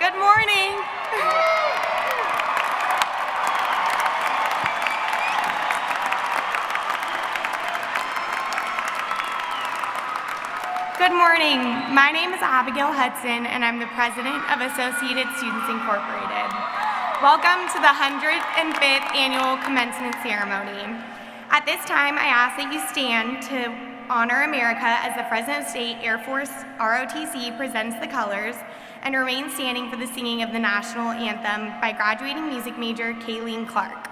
Good morning. Good morning. My name is Abigail Hudson, and I'm the president of Associated Students Incorporated. Welcome to the 105th Annual Commencement Ceremony. At this time, I ask that you stand to honor America as the Fresno State Air Force ROTC presents the colors, and remain standing for the singing of the national anthem by graduating music major Kayleen Clark.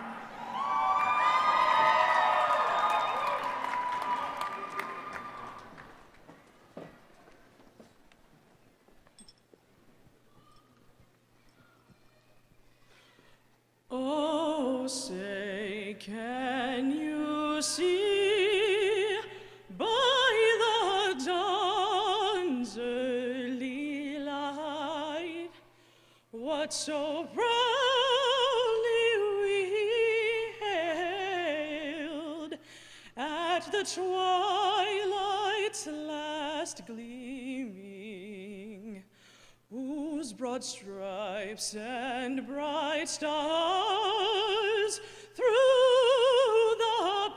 Oh, say, can you see by the dawn's early light what so proudly we hailed at the twilight's last gleaming, whose broad stripes and bright stars through the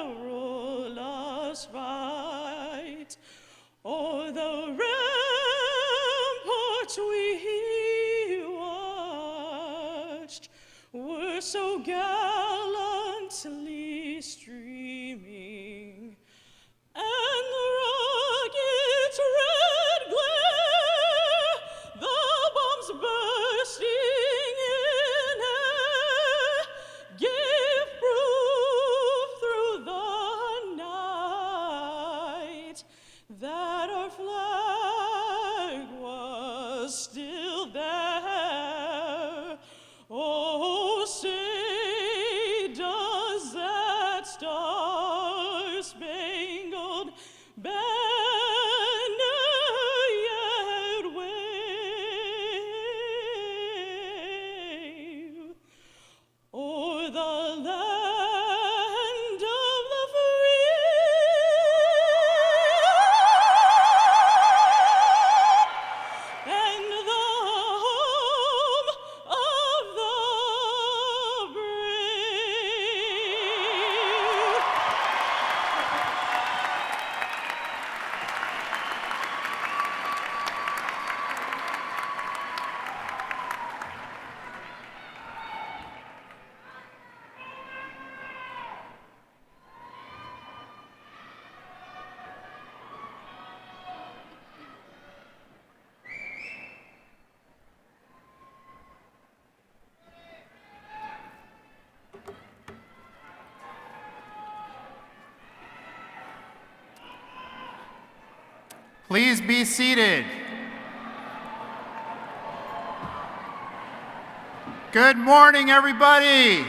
perilous fight o'er the ramparts we watched were so gallantly streaming, and the rocket's red glare, the bombs bursting in air, gave proof through the night that our flag was still there. Oh, say, does that star-spangled banner yet wave o'er the land of the free and the home of the brave? Please be seated. Good morning, everybody.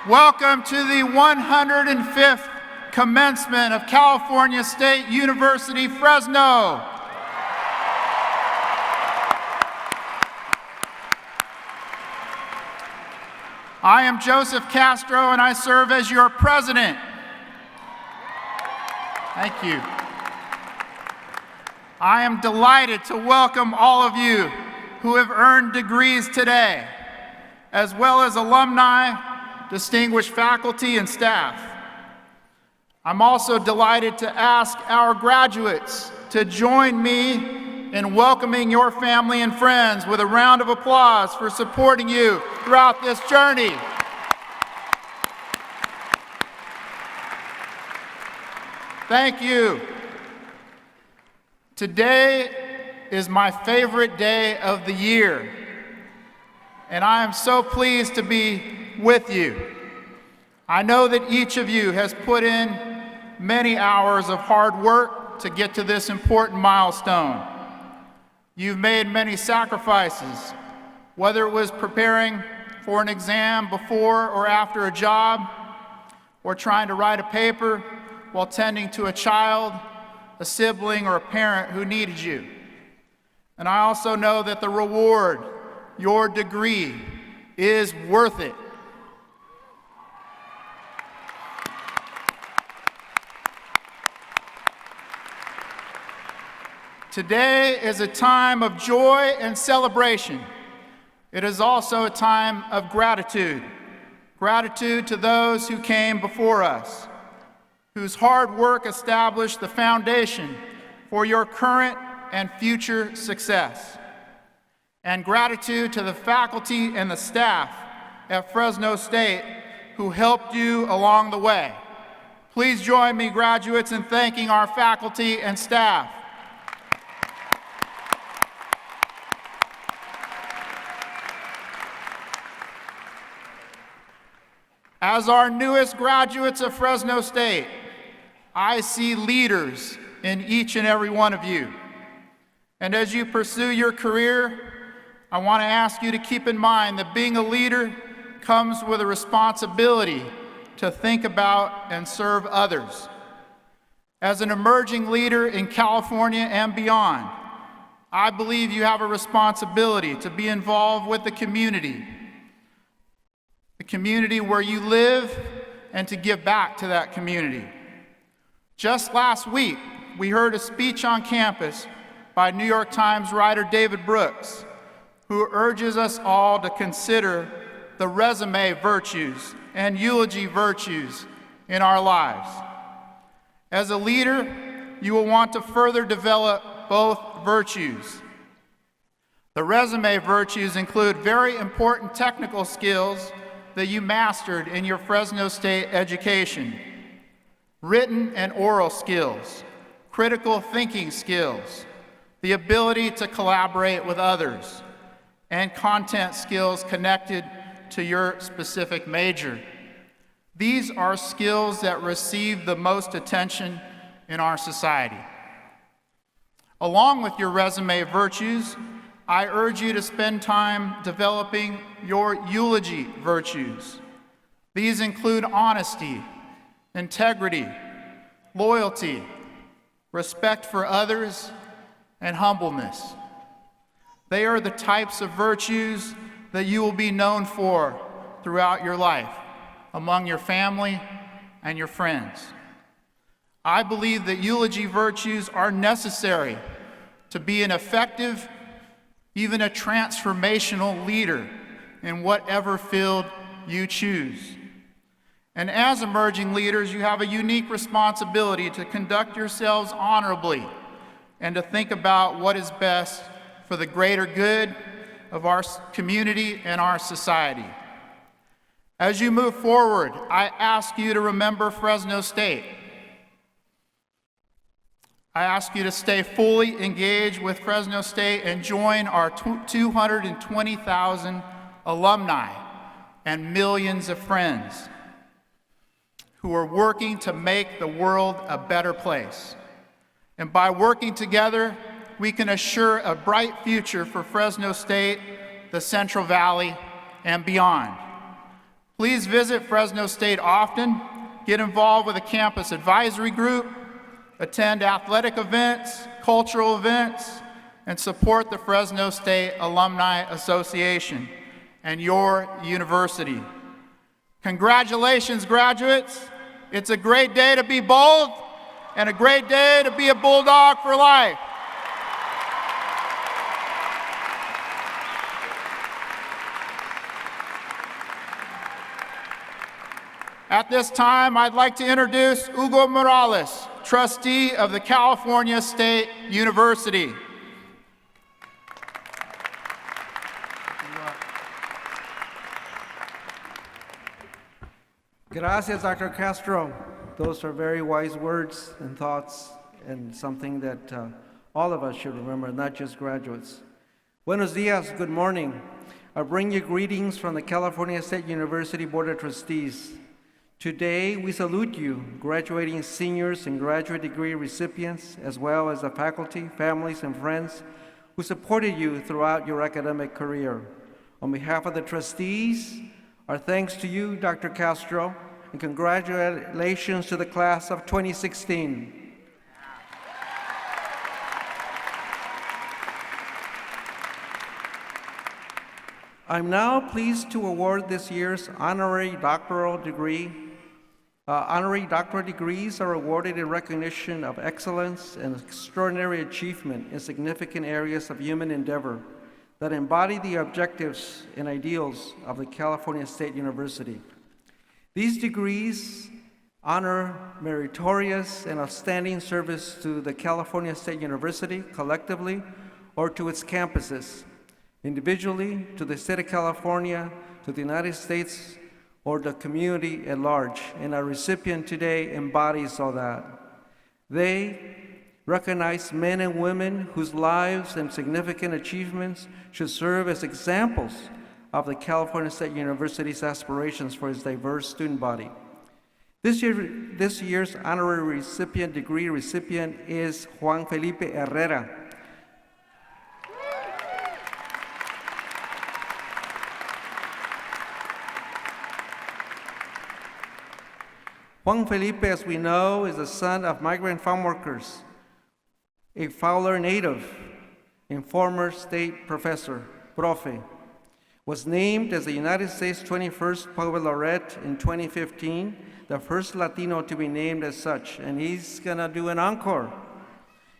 Welcome to the 105th commencement of California State University, Fresno. I am Joseph Castro, and I serve as your president. Thank you. I am delighted to welcome all of you who have earned degrees today, as well as alumni, distinguished faculty, and staff. I'm also delighted to ask our graduates to join me in welcoming your family and friends with a round of applause for supporting you throughout this journey. Thank you. Today is my favorite day of the year, and I am so pleased to be with you. I know that each of you has put in many hours of hard work to get to this important milestone. You've made many sacrifices, whether it was preparing for an exam before or after a job, or trying to write a paper while tending to a child, a sibling, or a parent who needed you. And I also know that the reward, your degree, is worth it. Today is a time of joy and celebration. It is also a time of gratitude. Gratitude to those who came before us, whose hard work established the foundation for your current and future success. And gratitude to the faculty and the staff at Fresno State who helped you along the way. Please join me, graduates, in thanking our faculty and staff. As our newest graduates of Fresno State, I see leaders in each and every one of you. And as you pursue your career, I want to ask you to keep in mind that being a leader comes with a responsibility to think about and serve others. As an emerging leader in California and beyond, I believe you have a responsibility to be involved with the community where you live, and to give back to that community. Just last week, we heard a speech on campus by New York Times writer David Brooks, who urges us all to consider the resume virtues and eulogy virtues in our lives. As a leader, you will want to further develop both virtues. The resume virtues include very important technical skills that you mastered in your Fresno State education, written and oral skills, critical thinking skills, the ability to collaborate with others, and content skills connected to your specific major. These are skills that receive the most attention in our society. Along with your resume virtues, I urge you to spend time developing your eulogy virtues. These include honesty, integrity, loyalty, respect for others, and humbleness. They are the types of virtues that you will be known for throughout your life, among your family and your friends. I believe that eulogy virtues are necessary to be an effective, even a transformational leader in whatever field you choose. And as emerging leaders, you have a unique responsibility to conduct yourselves honorably and to think about what is best for the greater good of our community and our society. As you move forward, I ask you to remember Fresno State. I ask you to stay fully engaged with Fresno State and join our 220,000 alumni and millions of friends who are working to make the world a better place. And by working together, we can assure a bright future for Fresno State, the Central Valley, and beyond. Please visit Fresno State often, get involved with a campus advisory group, attend athletic events, cultural events, and support the Fresno State Alumni Association and your university. Congratulations, graduates. It's a great day to be bold and a great day to be a Bulldog for life. At this time, I'd like to introduce Hugo Morales, trustee of the California State University. Gracias, Dr. Castro. Those are very wise words and thoughts, and something that all of us should remember, not just graduates. Buenos dias, good morning. I bring you greetings from the California State University Board of Trustees. Today, we salute you, graduating seniors and graduate degree recipients, as well as the faculty, families, and friends who supported you throughout your academic career. On behalf of the trustees, our thanks to you, Dr. Castro, and congratulations to the class of 2016. I'm now pleased to award this year's honorary doctoral degree Honorary doctorate degrees are awarded in recognition of excellence and extraordinary achievement in significant areas of human endeavor that embody the objectives and ideals of the California State University. These degrees honor meritorious and outstanding service to the California State University collectively or to its campuses, individually, to the state of California, to the United States, or the community at large. And our recipient today embodies all that. They recognize men and women whose lives and significant achievements should serve as examples of the California State University's aspirations for its diverse student body. This year's honorary degree recipient is Juan Felipe Herrera. Juan Felipe, as we know, is the son of migrant farm workers, a Fowler native and former state professor, profe. Was named as the United States 21st Poet Laureate in 2015, the first Latino to be named as such, and he's gonna do an encore.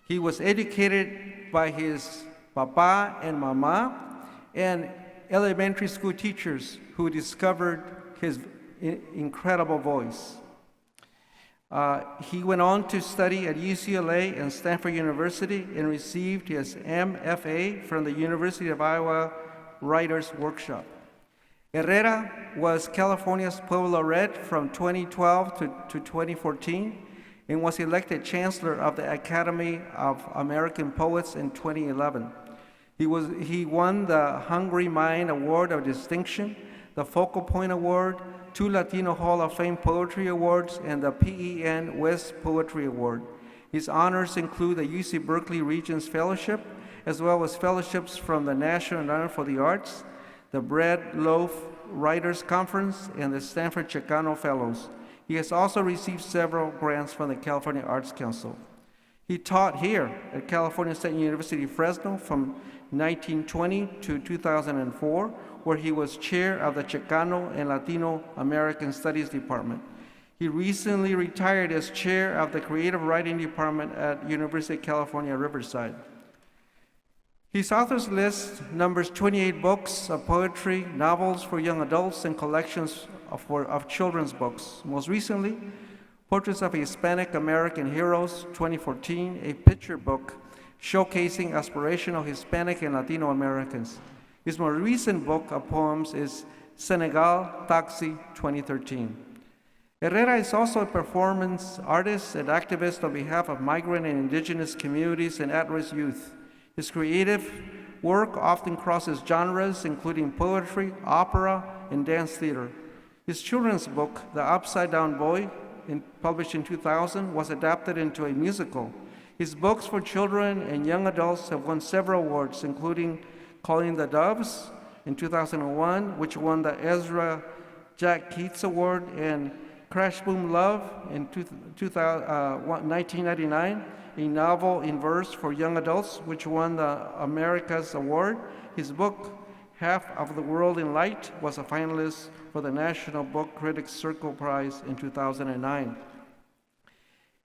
He was educated by his papa and mama and elementary school teachers who discovered his incredible voice. He went on to study at UCLA and Stanford University and received his MFA from the University of Iowa Writers Workshop. Herrera was California's Poet Laureate from 2012 to 2014 and was elected Chancellor of the Academy of American Poets in 2011. He won the Hungry Mind Award of Distinction, the Focal Point Award, 2 Latino Hall of Fame Poetry Awards, and the PEN West Poetry Award. His honors include the UC Berkeley Regents Fellowship, as well as fellowships from the National Endowment for the Arts, the Bread Loaf Writers Conference, and the Stanford Chicano Fellows. He has also received several grants from the California Arts Council. He taught here at California State University, Fresno from 1920 to 2004, where he was chair of the Chicano and Latino American Studies Department. He recently retired as chair of the Creative Writing Department at University of California, Riverside. His authors list numbers 28 books of poetry, novels for young adults, and collections of children's books. Most recently, Portraits of Hispanic American Heroes, 2014, a picture book showcasing aspirational Hispanic and Latino Americans. His more recent book of poems is Senegal Taxi, 2013. Herrera is also a performance artist and activist on behalf of migrant and indigenous communities and at-risk youth. His creative work often crosses genres, including poetry, opera, and dance theater. His children's book, The Upside Down Boy, published in 2000, was adapted into a musical. His books for children and young adults have won several awards, including Calling the Doves in 2001, which won the Ezra Jack Keats Award, and Crash Boom Love in 1999, a novel in verse for young adults, which won the America's Award. His book, Half of the World in Light, was a finalist for the National Book Critics Circle Prize in 2009.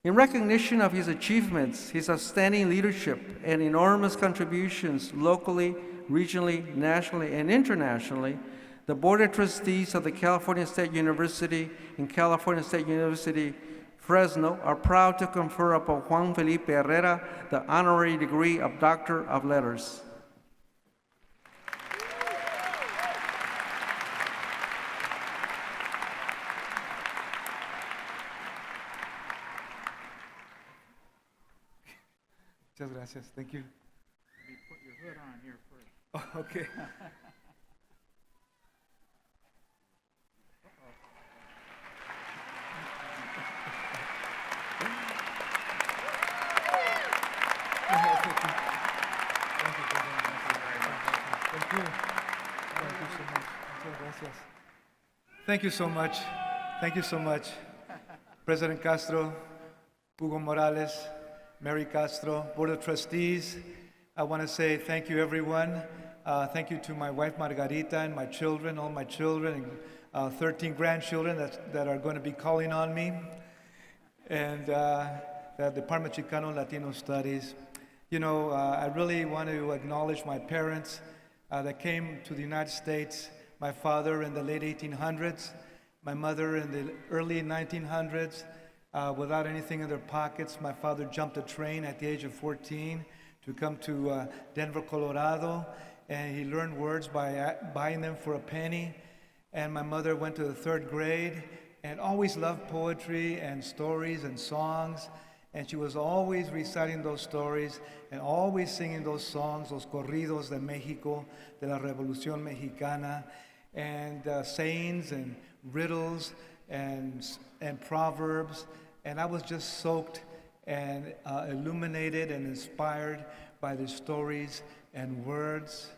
In recognition of his achievements, his outstanding leadership, and enormous contributions locally, regionally, nationally, and internationally, the Board of Trustees of the California State University and California State University Fresno are proud to confer upon Juan Felipe Herrera the honorary degree of Doctor of Letters. Muchas gracias. Thank you. Maybe put your hood on here first. Oh, okay. Thank you so much. Thank you so much. President Castro, Hugo Morales, Mary Castro, Board of Trustees. I want to say thank you, everyone. Thank you to my wife, Margarita, and my children, all my children, and 13 grandchildren that are going to be calling on me, and the Department Chicano Latino Studies. You know, I really want to acknowledge my parents that came to the United States. My father in the late 1800s, my mother in the early 1900s. Without anything in their pockets, my father jumped a train at the age of 14 to come to Denver, Colorado, and he learned words by buying them for a penny. And my mother went to the 3rd grade and always loved poetry and stories and songs. And she was always reciting those stories and always singing those songs, los corridos de México, de la Revolución Mexicana, and sayings and riddles and proverbs. And I was just soaked and illuminated and inspired by the stories and words.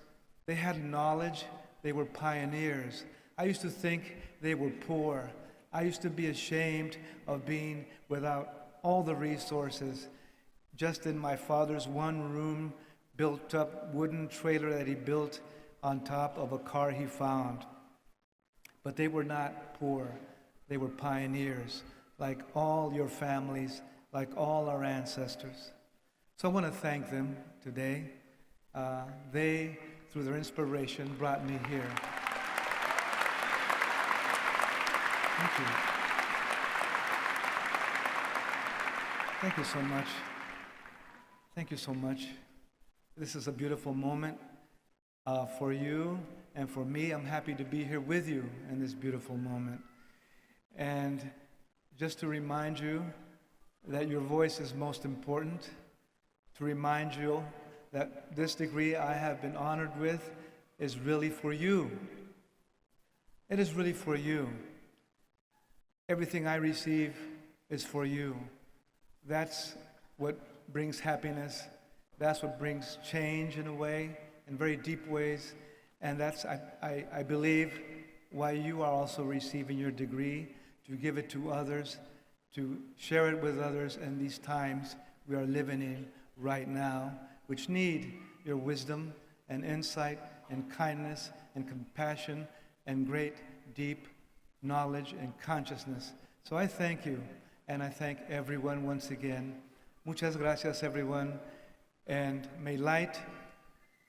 They had knowledge. They were pioneers. I used to think they were poor. I used to be ashamed of being without all the resources, just in my father's one-room, built-up wooden trailer that he built on top of a car he found. But they were not poor. They were pioneers, like all your families, like all our ancestors. So I want to thank them today. They, through their inspiration, brought me here. Thank you. Thank you so much. Thank you so much. This is a beautiful moment for you and for me. I'm happy to be here with you in this beautiful moment. And just to remind you that your voice is most important, to remind you that this degree I have been honored with is really for you. It is really for you. Everything I receive is for you. That's what brings happiness. That's what brings change in a way, in very deep ways. And that's, I believe, why you are also receiving your degree, to give it to others, to share it with others in these times we are living in right now, which need your wisdom and insight and kindness and compassion and great, deep knowledge and consciousness. So I thank you. And I thank everyone once again. Muchas gracias, everyone. And may light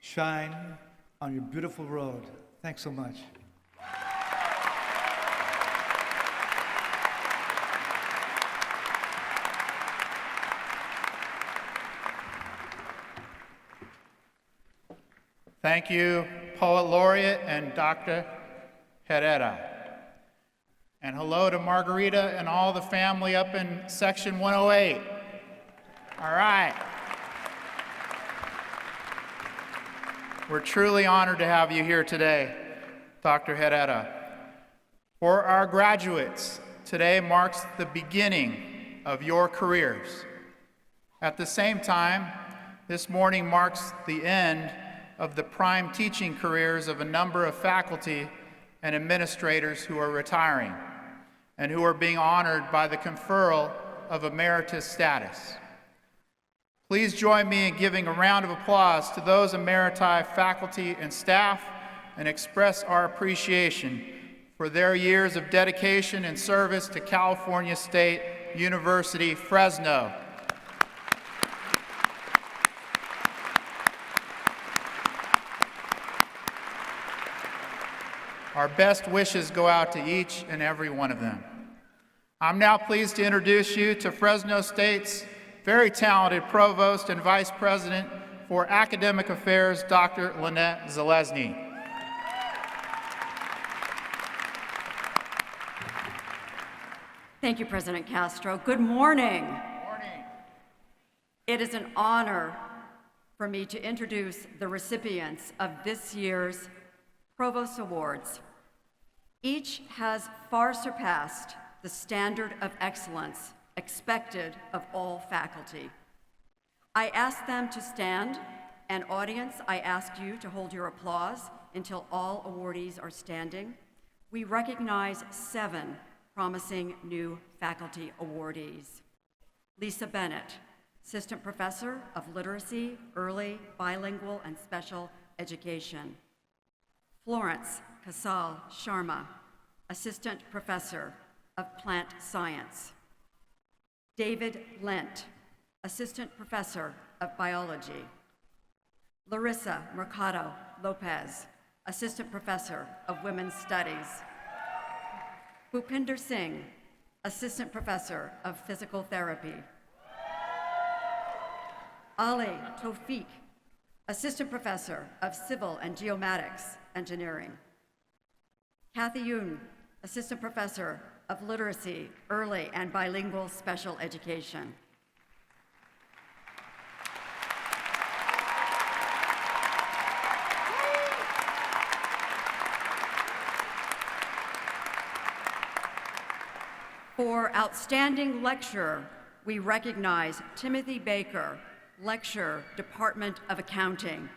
shine on your beautiful road. Thanks so much. Thank you, Poet Laureate and Dr. Herrera. And hello to Margarita and all the family up in section 108. All right. We're truly honored to have you here today, Dr. Herrera. For our graduates, today marks the beginning of your careers. At the same time, this morning marks the end of the prime teaching careers of a number of faculty and administrators who are retiring and who are being honored by the conferral of emeritus status. Please join me in giving a round of applause to those emeriti faculty and staff and express our appreciation for their years of dedication and service to California State University, Fresno. Our best wishes go out to each and every one of them. I'm now pleased to introduce you to Fresno State's very talented Provost and Vice President for Academic Affairs, Dr. Lynette Zalesny. Thank you, President Castro. Good morning. Good morning. It is an honor for me to introduce the recipients of this year's Provost Awards. Each has far surpassed the standard of excellence expected of all faculty. I ask them to stand, and audience, I ask you to hold your applause until all awardees are standing. We recognize 7 promising new faculty awardees. Lisa Bennett, Assistant Professor of Literacy, Early, Bilingual, and Special Education. Florence Casal Sharma, Assistant Professor of Plant Science. David Lent, Assistant Professor of Biology. Larissa Mercado Lopez, Assistant Professor of Women's Studies. Bhupinder Singh, Assistant Professor of Physical Therapy. Ali Tawfiq, Assistant Professor of Civil and Geomatics Engineering. Kathy Yoon, Assistant Professor of Literacy, Early and Bilingual Special Education. For Outstanding Lecturer, we recognize Timothy Baker, Lecturer, Department of Accounting.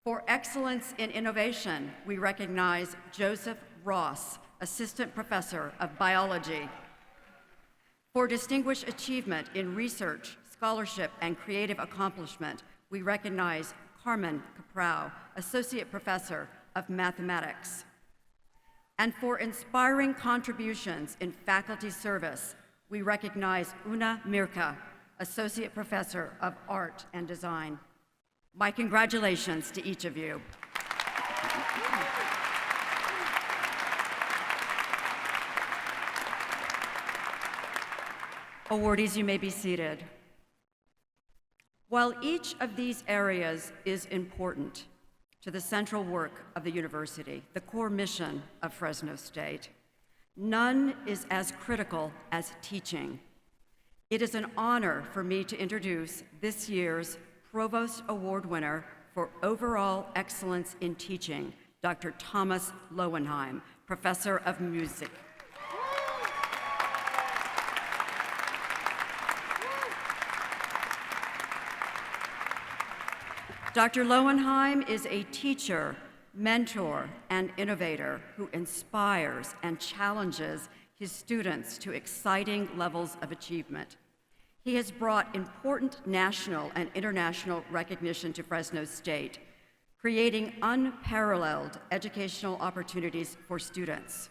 For Excellence in Innovation, we recognize Joseph Ross, Assistant Professor of Biology. For Distinguished Achievement in Research, Scholarship, and Creative Accomplishment, we recognize Carmen Caprao, Associate Professor of Mathematics. And for inspiring contributions in faculty service, we recognize Una Mirka, Associate Professor of Art and Design. My congratulations to each of you. Awardees, you may be seated. While each of these areas is important to the central work of the university, the core mission of Fresno State, none is as critical as teaching. It is an honor for me to introduce this year's Provost Award winner for Overall Excellence in Teaching, Dr. Thomas Lowenheim, Professor of Music. Dr. Lowenheim is a teacher, mentor, and innovator who inspires and challenges his students to exciting levels of achievement. He has brought important national and international recognition to Fresno State, creating unparalleled educational opportunities for students.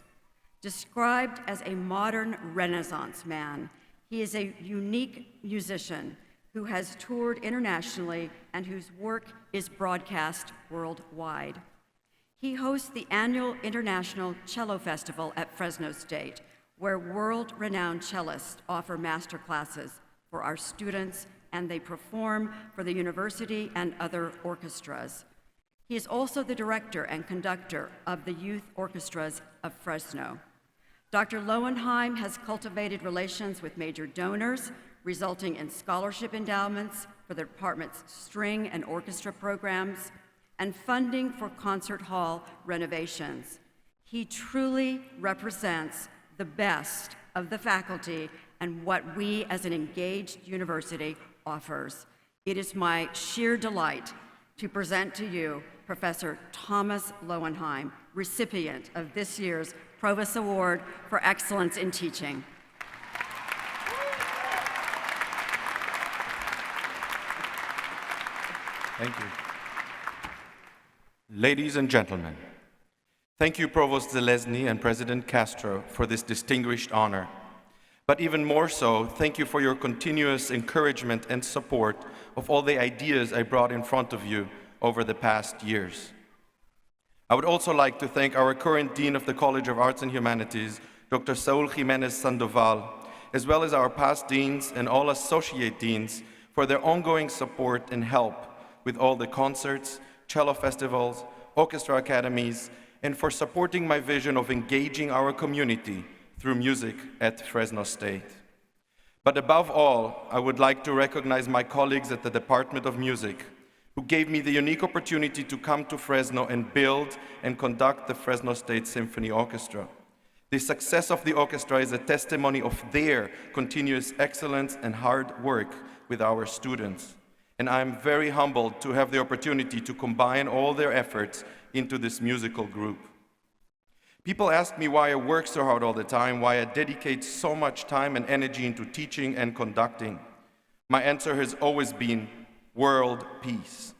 Described as a modern Renaissance man, he is a unique musician who has toured internationally and whose work is broadcast worldwide. He hosts the annual International Cello Festival at Fresno State, where world-renowned cellists offer master classes for our students, and they perform for the university and other orchestras. He is also the director and conductor of the Youth Orchestras of Fresno. Dr. Lowenheim has cultivated relations with major donors, resulting in scholarship endowments for the department's string and orchestra programs, and funding for concert hall renovations. He truly represents the best of the faculty and what we as an engaged university offers. It is my sheer delight to present to you Professor Thomas Lowenheim, recipient of this year's Provost Award for Excellence in Teaching. Thank you. Ladies and gentlemen, thank you, Provost Zelezny and President Castro, for this distinguished honor. But even more so, thank you for your continuous encouragement and support of all the ideas I brought in front of you over the past years. I would also like to thank our current Dean of the College of Arts and Humanities, Dr. Saul Jimenez Sandoval, as well as our past deans and all associate deans for their ongoing support and help with all the concerts, cello festivals, orchestra academies, and for supporting my vision of engaging our community through music at Fresno State. But above all, I would like to recognize my colleagues at the Department of Music, who gave me the unique opportunity to come to Fresno and build and conduct the Fresno State Symphony Orchestra. The success of the orchestra is a testimony of their continuous excellence and hard work with our students. And I am very humbled to have the opportunity to combine all their efforts into this musical group. People ask me why I work so hard all the time, why I dedicate so much time and energy into teaching and conducting. My answer has always been world peace.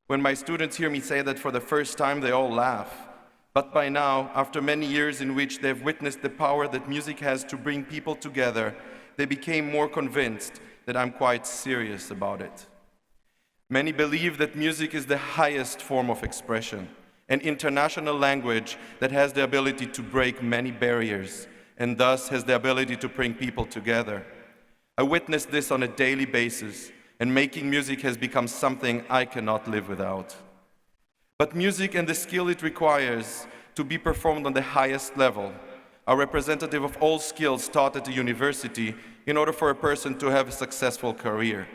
When my students hear me say that for the first time, they all laugh. But by now, after many years in which they've witnessed the power that music has to bring people together, they became more convinced that I'm quite serious about it. Many believe that music is the highest form of expression, an international language that has the ability to break many barriers and thus has the ability to bring people together. I witness this on a daily basis, and making music has become something I cannot live without. But music and the skill it requires to be performed on the highest level are representative of all skills taught at a university in order for a person to have a successful career.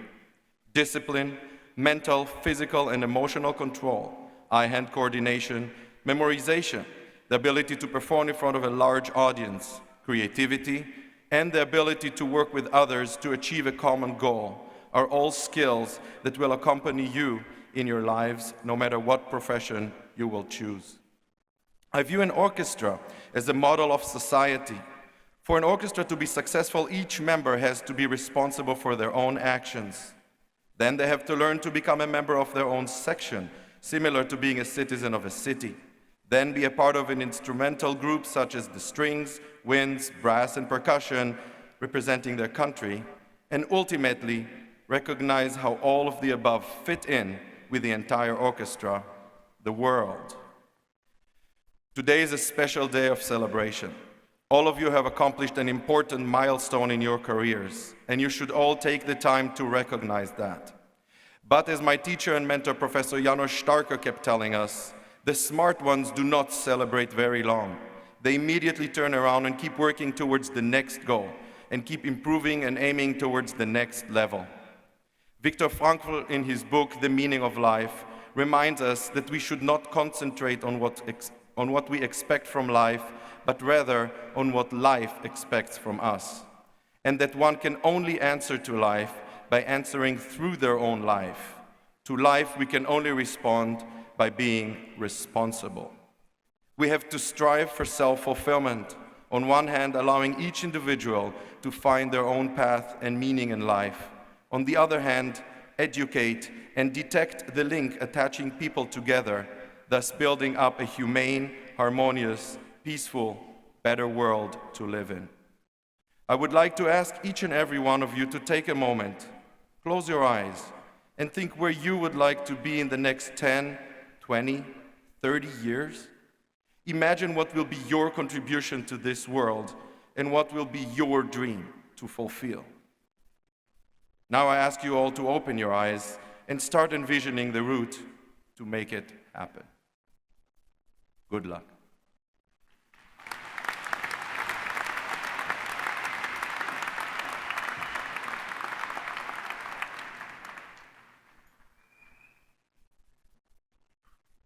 Discipline, mental, physical, and emotional control, eye-hand coordination, memorization, the ability to perform in front of a large audience, creativity, and the ability to work with others to achieve a common goal are all skills that will accompany you in your lives, no matter what profession you will choose. I view an orchestra as a model of society. For an orchestra to be successful, each member has to be responsible for their own actions. Then they have to learn to become a member of their own section, similar to being a citizen of a city. Then be a part of an instrumental group such as the strings, winds, brass, and percussion representing their country, and ultimately recognize how all of the above fit in with the entire orchestra, the world. Today is a special day of celebration. All of you have accomplished an important milestone in your careers, and you should all take the time to recognize that. But as my teacher and mentor, Professor Janos Starker, kept telling us, the smart ones do not celebrate very long. They immediately turn around and keep working towards the next goal, and keep improving and aiming towards the next level. Viktor Frankl, in his book, The Meaning of Life, reminds us that we should not concentrate on what we expect from life, but rather on what life expects from us. And that one can only answer to life by answering through their own life. To life, we can only respond by being responsible. We have to strive for self-fulfillment. On one hand, allowing each individual to find their own path and meaning in life. On the other hand, educate and detect the link attaching people together, thus building up a humane, harmonious, peaceful, better world to live in. I would like to ask each and every one of you to take a moment, close your eyes, and think where you would like to be in the next 10, 20, 30 years. Imagine what will be your contribution to this world and what will be your dream to fulfill. Now I ask you all to open your eyes and start envisioning the route to make it happen. Good luck.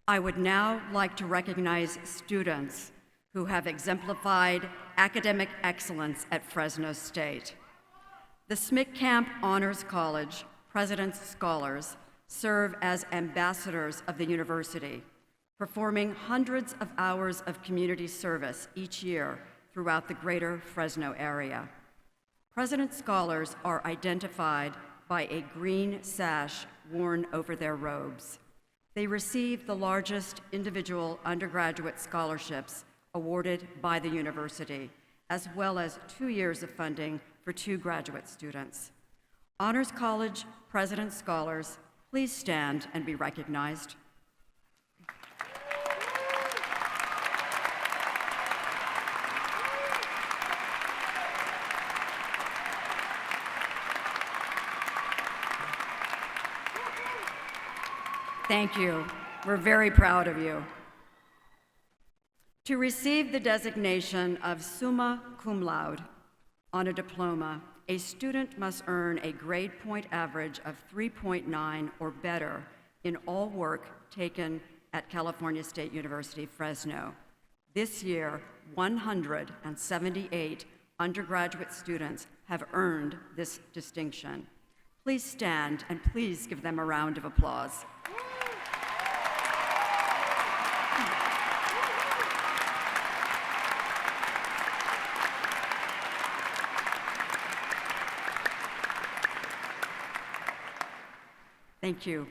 I would now like to recognize students who have exemplified academic excellence at Fresno State. The Schmidt-Camp Honors College President's Scholars serve as ambassadors of the university, performing hundreds of hours of community service each year throughout the greater Fresno area. President's Scholars are identified by a green sash worn over their robes. They receive the largest individual undergraduate scholarships awarded by the university, as well as 2 years of funding for 2 graduate students. Honors College President's Scholars, please stand and be recognized. Thank you. We're very proud of you. To receive the designation of summa cum laude on a diploma, a student must earn a grade point average of 3.9 or better in all work taken at California State University, Fresno. This year, 178 undergraduate students have earned this distinction. Please stand and please give them a round of applause. Thank you.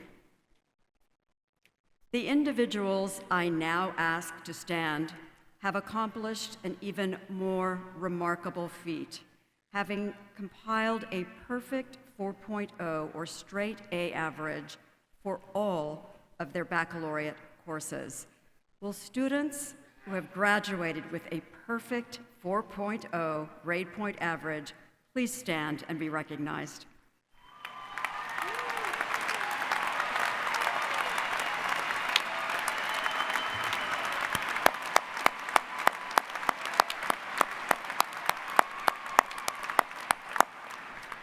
The individuals I now ask to stand have accomplished an even more remarkable feat, having compiled a perfect 4.0 or straight A average for all of their baccalaureate courses. Will students who have graduated with a perfect 4.0 grade point average please stand and be recognized?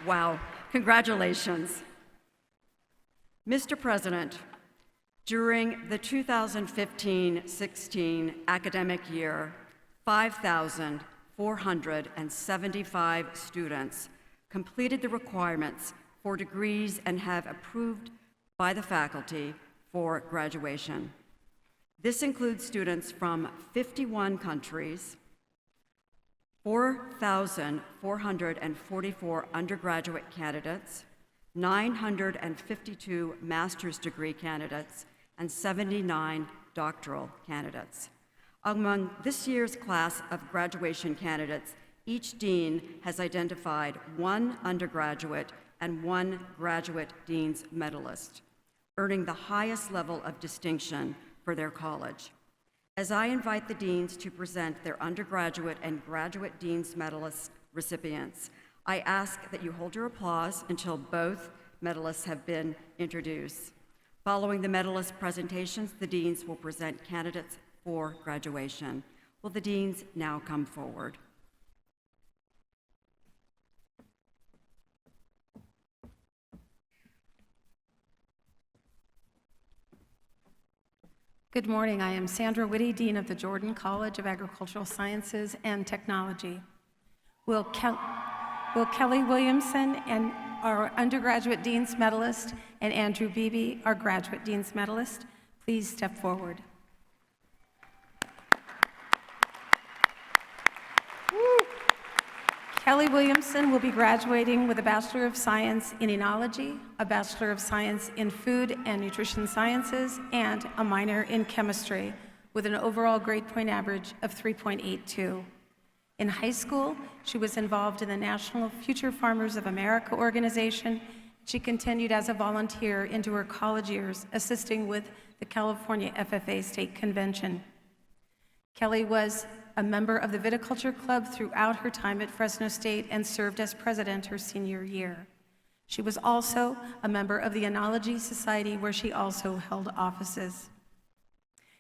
Wow, congratulations. Mr. President, during the 2015-16 academic year, 5,475 students completed the requirements for degrees and have approved by the faculty for graduation. This includes students from 51 countries, 4,444 undergraduate candidates, 952 master's degree candidates, and 79 doctoral candidates. Among this year's class of graduation candidates, each dean has identified one undergraduate and one graduate dean's medalist, earning the highest level of distinction for their college. As I invite the deans to present their undergraduate and graduate dean's medalist recipients, I ask that you hold your applause until both medalists have been introduced. Following the medalist presentations, the deans will present candidates for graduation. Will the deans now come forward? Good morning. I am Sandra Whitty, Dean of the Jordan College of Agricultural Sciences and Technology. Will Kelly Williamson, and our undergraduate dean's medalist, and Andrew Beebe, our graduate dean's medalist, please step forward. Kelly Williamson will be graduating with a Bachelor of Science in Enology, a Bachelor of Science in Food and Nutrition Sciences, and a minor in Chemistry, with an overall grade point average of 3.82. In high school, she was involved in the National Future Farmers of America organization. She continued as a volunteer into her college years, assisting with the California FFA State Convention. Kelly was a member of the Viticulture Club throughout her time at Fresno State and served as president her senior year. She was also a member of the Enology Society, where she also held offices.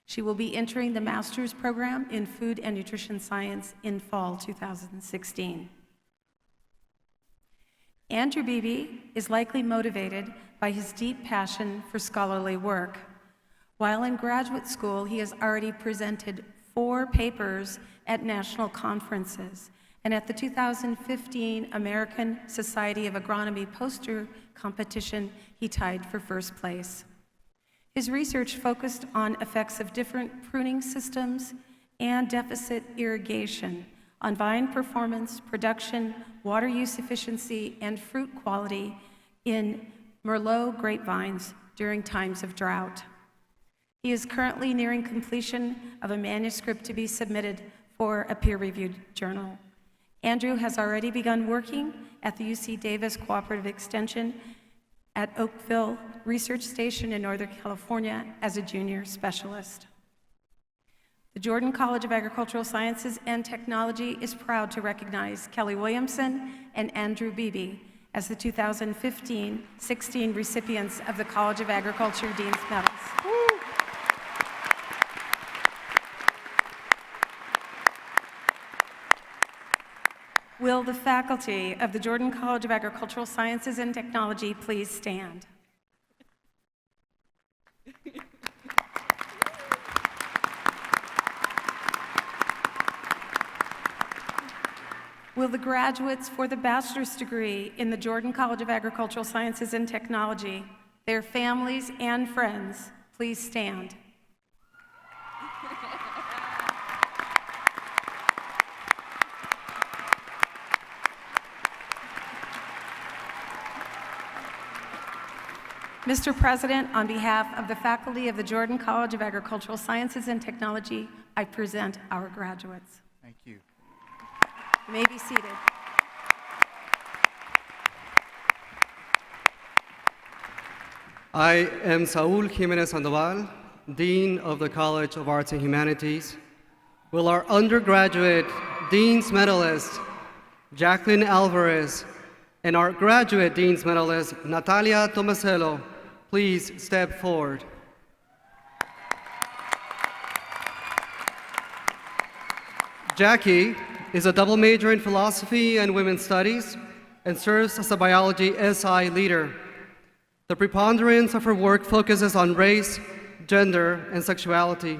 She will be entering the master's program in Food and Nutrition Science in fall 2016. Andrew Beebe is likely motivated by his deep passion for scholarly work. While in graduate school, he has already presented 4 papers at national conferences, and at the 2015 American Society of Agronomy poster competition, he tied for first place. His research focused on effects of different pruning systems and deficit irrigation on vine performance, production, water use efficiency, and fruit quality in Merlot grapevines during times of drought. He is currently nearing completion of a manuscript to be submitted for a peer-reviewed journal. Andrew has already begun working at the UC Davis Cooperative Extension at Oakville Research Station in Northern California as a junior specialist. The Jordan College of Agricultural Sciences and Technology is proud to recognize Kelly Williamson and Andrew Beebe as the 2015-16 recipients of the College of Agriculture Dean's Medals. Will the faculty of the Jordan College of Agricultural Sciences and Technology please stand? Will the graduates for the bachelor's degree in the Jordan College of Agricultural Sciences and Technology, their families and friends, please stand? Mr. President, on behalf of the faculty of the Jordan College of Agricultural Sciences and Technology, I present our graduates. Thank you. You may be seated. I am Saul Jimenez Sandoval, Dean of the College of Arts and Humanities. Will our undergraduate Dean's Medalist, Jacqueline Alvarez, and our graduate Dean's Medalist, Natalia Tomasello, please step forward. Jackie is a double major in philosophy and women's studies and serves as a biology SI leader. The preponderance of her work focuses on race, gender, and sexuality.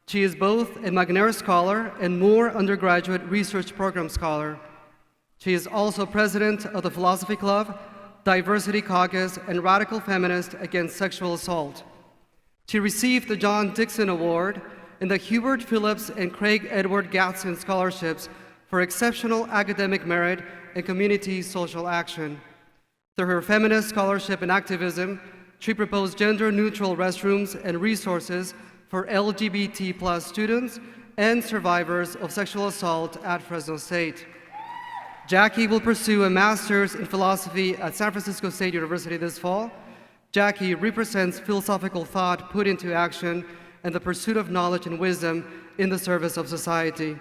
She is both a McNair Scholar and Moore Undergraduate Research Program Scholar. She is also president of the Philosophy Club, Diversity Caucus, and Radical Feminist Against Sexual Assault. She received the John Dixon Award and the Hubert Phillips and Craig Edward Gadsden Scholarships for exceptional academic merit and community social action. Through her feminist scholarship and activism, she proposed gender-neutral restrooms and resources for LGBT+ students and survivors of sexual assault at Fresno State. Jackie will pursue a master's in philosophy at San Francisco State University this fall. Jackie represents philosophical thought put into action and the pursuit of knowledge and wisdom in the service of society.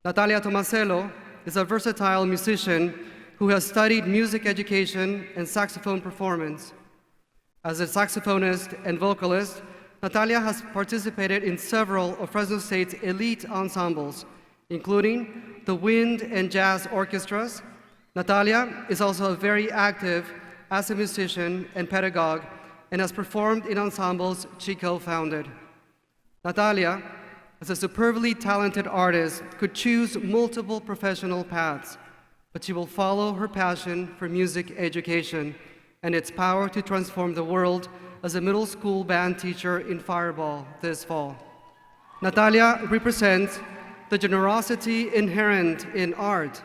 Natalia Tomasello is a versatile musician who has studied music education and saxophone performance. As a saxophonist and vocalist, Natalia has participated in several of Fresno State's elite ensembles, including the Wind and Jazz Orchestras. Natalia is also very active as a musician and pedagogue and has performed in ensembles she co-founded. Natalia, as a superbly talented artist, could choose multiple professional paths, but she will follow her passion for music education and its power to transform the world as a middle school band teacher in Fireball this fall. Natalia represents the generosity inherent in art.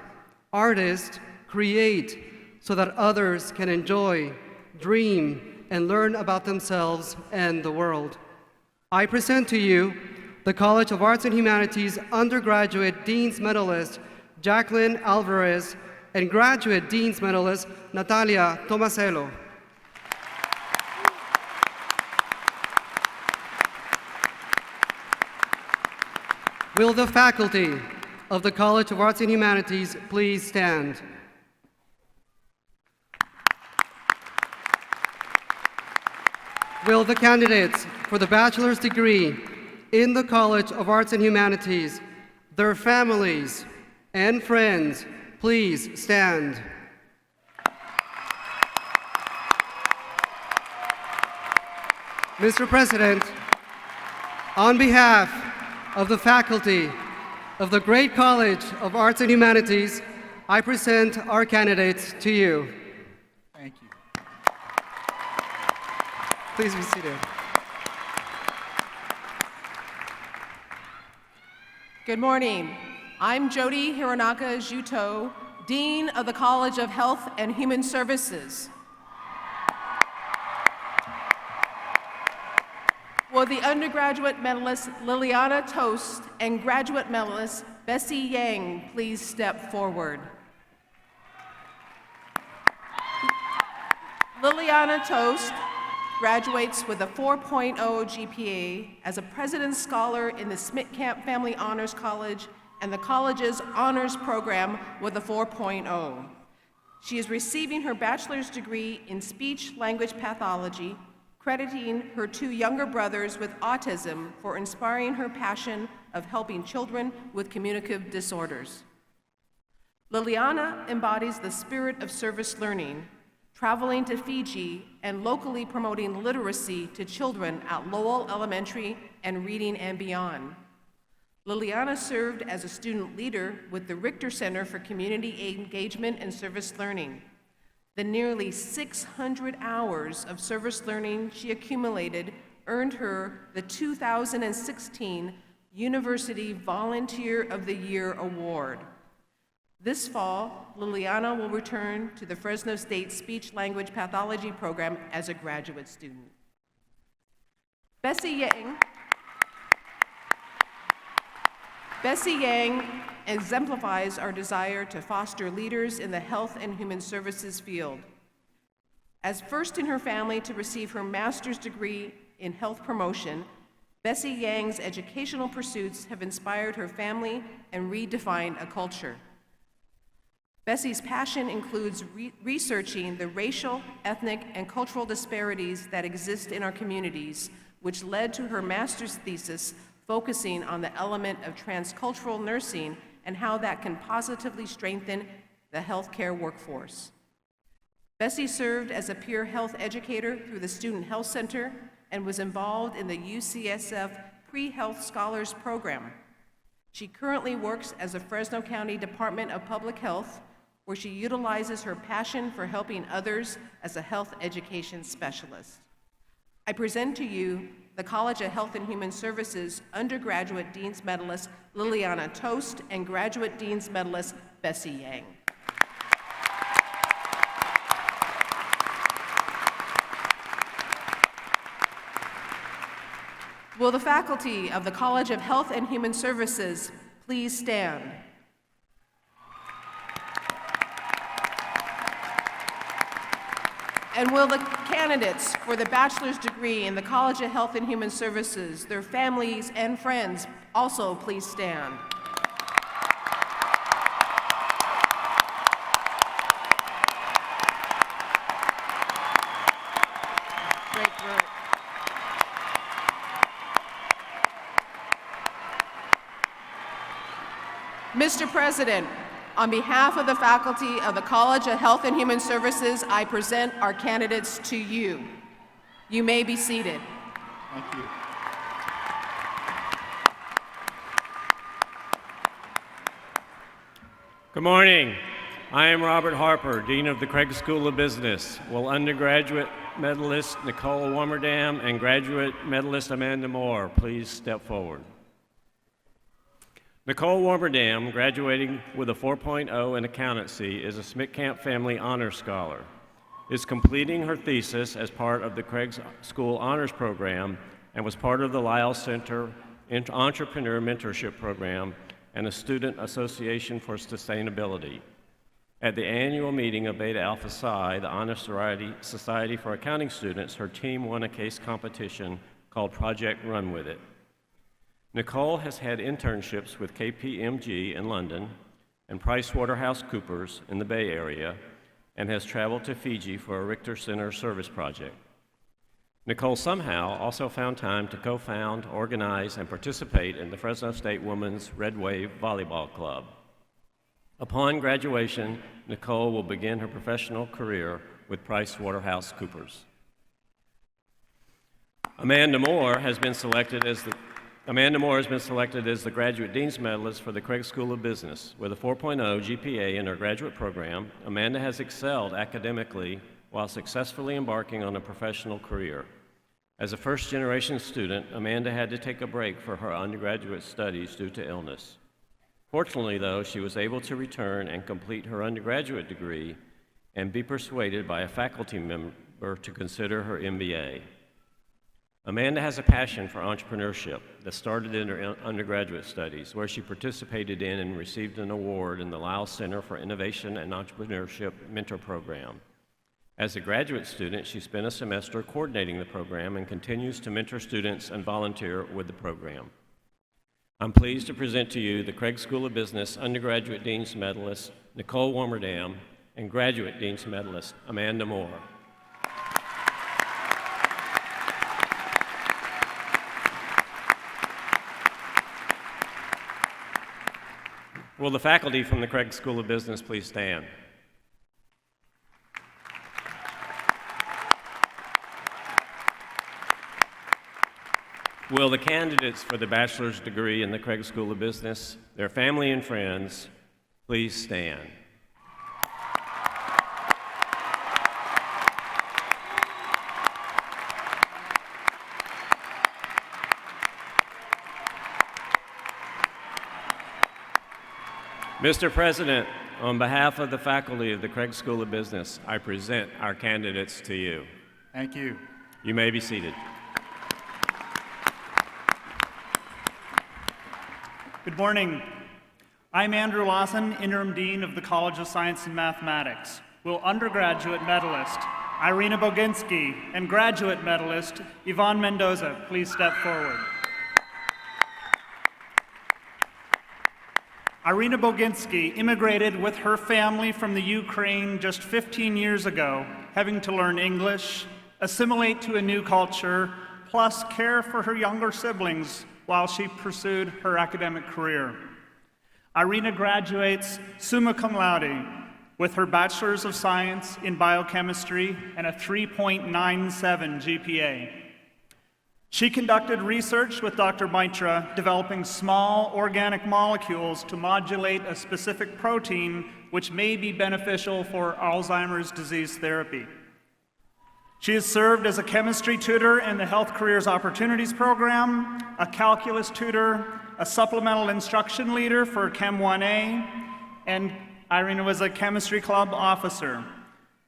Artists create so that others can enjoy, dream, and learn about themselves and the world. I present to you the College of Arts and Humanities undergraduate Dean's Medalist, Jacqueline Alvarez, and graduate Dean's Medalist, Natalia Tomasello. Will the faculty of the College of Arts and Humanities please stand? Will the candidates for the bachelor's degree in the College of Arts and Humanities, their families, and friends, please stand? Mr. President, on behalf of the faculty of the great College of Arts and Humanities, I present our candidates to you. Thank you. Please be seated. Good morning. I'm Jody Hironaka Juto, Dean of the College of Health and Human Services. Will the undergraduate medalist Liliana Tost and graduate medalist Bessie Yang please step forward? Liliana Tost graduates with a 4.0 GPA as a President's Scholar in the Schmidt-Camp Family Honors College and the college's honors program with a 4.0. She is receiving her bachelor's degree in speech-language pathology, crediting her two younger brothers with autism for inspiring her passion of helping children with communicative disorders. Liliana embodies the spirit of service learning, traveling to Fiji and locally promoting literacy to children at Lowell Elementary and Reading and Beyond. Liliana served as a student leader with the Richter Center for Community Engagement and Service Learning. The nearly 600 hours of service learning she accumulated earned her the 2016 University Volunteer of the Year Award. This fall, Liliana will return to the Fresno State Speech Language Pathology program as a graduate student. Bessie Yang exemplifies our desire to foster leaders in the health and human services field. As first in her family to receive her master's degree in health promotion, Bessie Yang's educational pursuits have inspired her family and redefined a culture. Bessie's passion includes researching the racial, ethnic, and cultural disparities that exist in our communities, which led to her master's thesis focusing on the element of transcultural nursing and how that can positively strengthen the healthcare workforce. Bessie served as a peer health educator through the Student Health Center and was involved in the UCSF Pre-Health Scholars Program. She currently works as a Fresno County Department of Public Health, where she utilizes her passion for helping others as a health education specialist. I present to you the College of Health and Human Services Undergraduate Dean's Medalist Liliana Tost and Graduate Dean's Medalist Bessie Yang. Will the faculty of the College of Health and Human Services please stand? And will the candidates for the bachelor's degree in the College of Health and Human Services, their families and friends, also please stand? Great work. Mr. President, on behalf of the faculty of the College of Health and Human Services, I present our candidates to you. You may be seated. Thank you. Good morning. I am Robert Harper, Dean of the Craig School of Business. Will undergraduate medalist Nicole Warmerdam and graduate medalist Amanda Moore please step forward? Nicole Warmerdam, graduating with a 4.0 in accountancy, is a Schmidt-Camp Family Honors Scholar, is completing her thesis as part of the Craig School Honors Program and was part of the Lyle Center Entrepreneur Mentorship Program and a Student Association for Sustainability. At the annual meeting of Beta Alpha Psi, the Honor Society for Accounting Students, her team won a case competition called Project Run With It. Nicole has had internships with KPMG in London and PricewaterhouseCoopers in the Bay Area and has traveled to Fiji for a Richter Center service project. Nicole somehow also found time to co-found, organize, and participate in the Fresno State Women's Red Wave Volleyball Club. Upon graduation, Nicole will begin her professional career with PricewaterhouseCoopers. Amanda Moore has been selected as the Graduate Dean's Medalist for the Craig School of Business. With a 4.0 GPA in her graduate program, Amanda has excelled academically while successfully embarking on a professional career. As a first-generation student, Amanda had to take a break for her undergraduate studies due to illness. Fortunately, though, she was able to return and complete her undergraduate degree and be persuaded by a faculty member to consider her MBA. Amanda has a passion for entrepreneurship that started in her undergraduate studies, where she participated in and received an award in the Lyle Center for Innovation and Entrepreneurship Mentor Program. As a graduate student, she spent a semester coordinating the program and continues to mentor students and volunteer with the program. I'm pleased to present to you the Craig School of Business Undergraduate Dean's Medalist Nicole Warmerdam and Graduate Dean's Medalist Amanda Moore. Will the faculty from the Craig School of Business please stand? Will the candidates for the bachelor's degree in the Craig School of Business, their family and friends, please stand? Mr. President, On behalf of the faculty of the Craig School of Business, I present our candidates to you. Thank you. You may be seated. Good morning. I'm Andrew Lawson, Interim Dean of the College of Science and Mathematics. Will undergraduate medalist Irina Boginski and graduate medalist Yvonne Mendoza please step forward? Irina Boginski immigrated with her family from the Ukraine just 15 years ago, having to learn English, assimilate to a new culture, plus care for her younger siblings while she pursued her academic career. Irina graduates summa cum laude with her Bachelor's of Science in Biochemistry and a 3.97 GPA. She conducted research with Dr. Maitra, developing small organic molecules to modulate a specific protein which may be beneficial for Alzheimer's disease therapy. She has served as a chemistry tutor in the Health Careers Opportunities Program, a calculus tutor, a supplemental instruction leader for Chem 1A, and Irina was a chemistry club officer.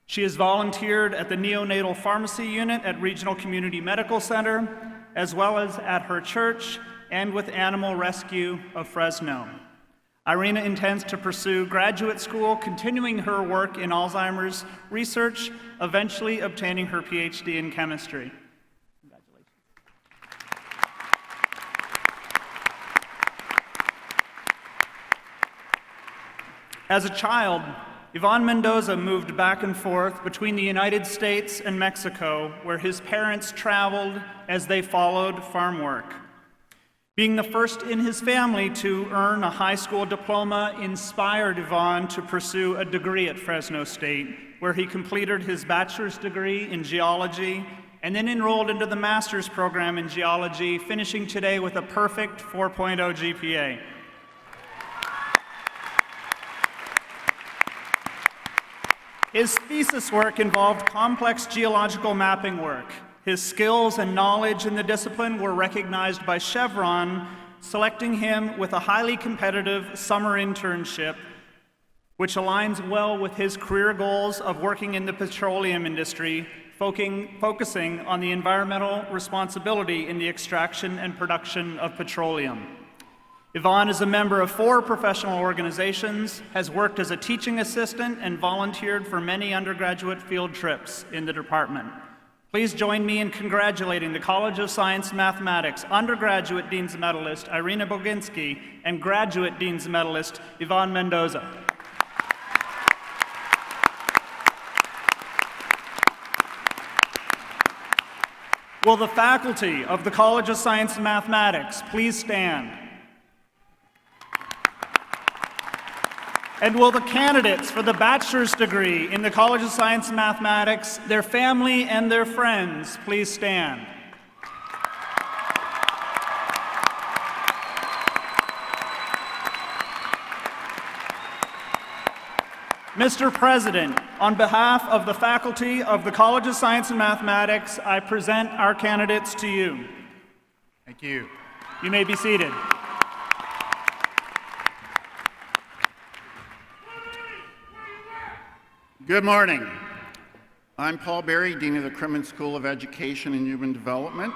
She has volunteered at the neonatal pharmacy unit at Regional Community Medical Center, as well as at her church and with Animal Rescue of Fresno. Irina intends to pursue graduate school, continuing her work in Alzheimer's research, eventually obtaining her PhD in chemistry. Congratulations. As a child, Yvonne Mendoza moved back and forth between the United States and Mexico, where his parents traveled as they followed farm work. Being the first in his family to earn a high school diploma inspired Yvonne to pursue a degree at Fresno State, where he completed his bachelor's degree in geology and then enrolled into the master's program in geology, finishing today with a perfect 4.0 GPA. His thesis work involved complex geological mapping work. His skills and knowledge in the discipline were recognized by Chevron, selecting him with a highly competitive summer internship, which aligns well with his career goals of working in the petroleum industry, focusing on the environmental responsibility in the extraction and production of petroleum. Yvonne is a member of 4 professional organizations, has worked as a teaching assistant, and volunteered for many undergraduate field trips in the department. Please join me in congratulating the College of Science and Mathematics undergraduate Dean's Medalist Irina Boginski and graduate Dean's Medalist Yvonne Mendoza. Will the faculty of the College of Science and Mathematics please stand? And will the candidates for the bachelor's degree in the College of Science and Mathematics, their family and their friends, please stand? Mr. President, on behalf of the faculty of the College of Science and Mathematics, I present our candidates to you. Thank you. You may be seated. Good morning. I'm Paul Berry, Dean of the Crimmins School of Education and Human Development.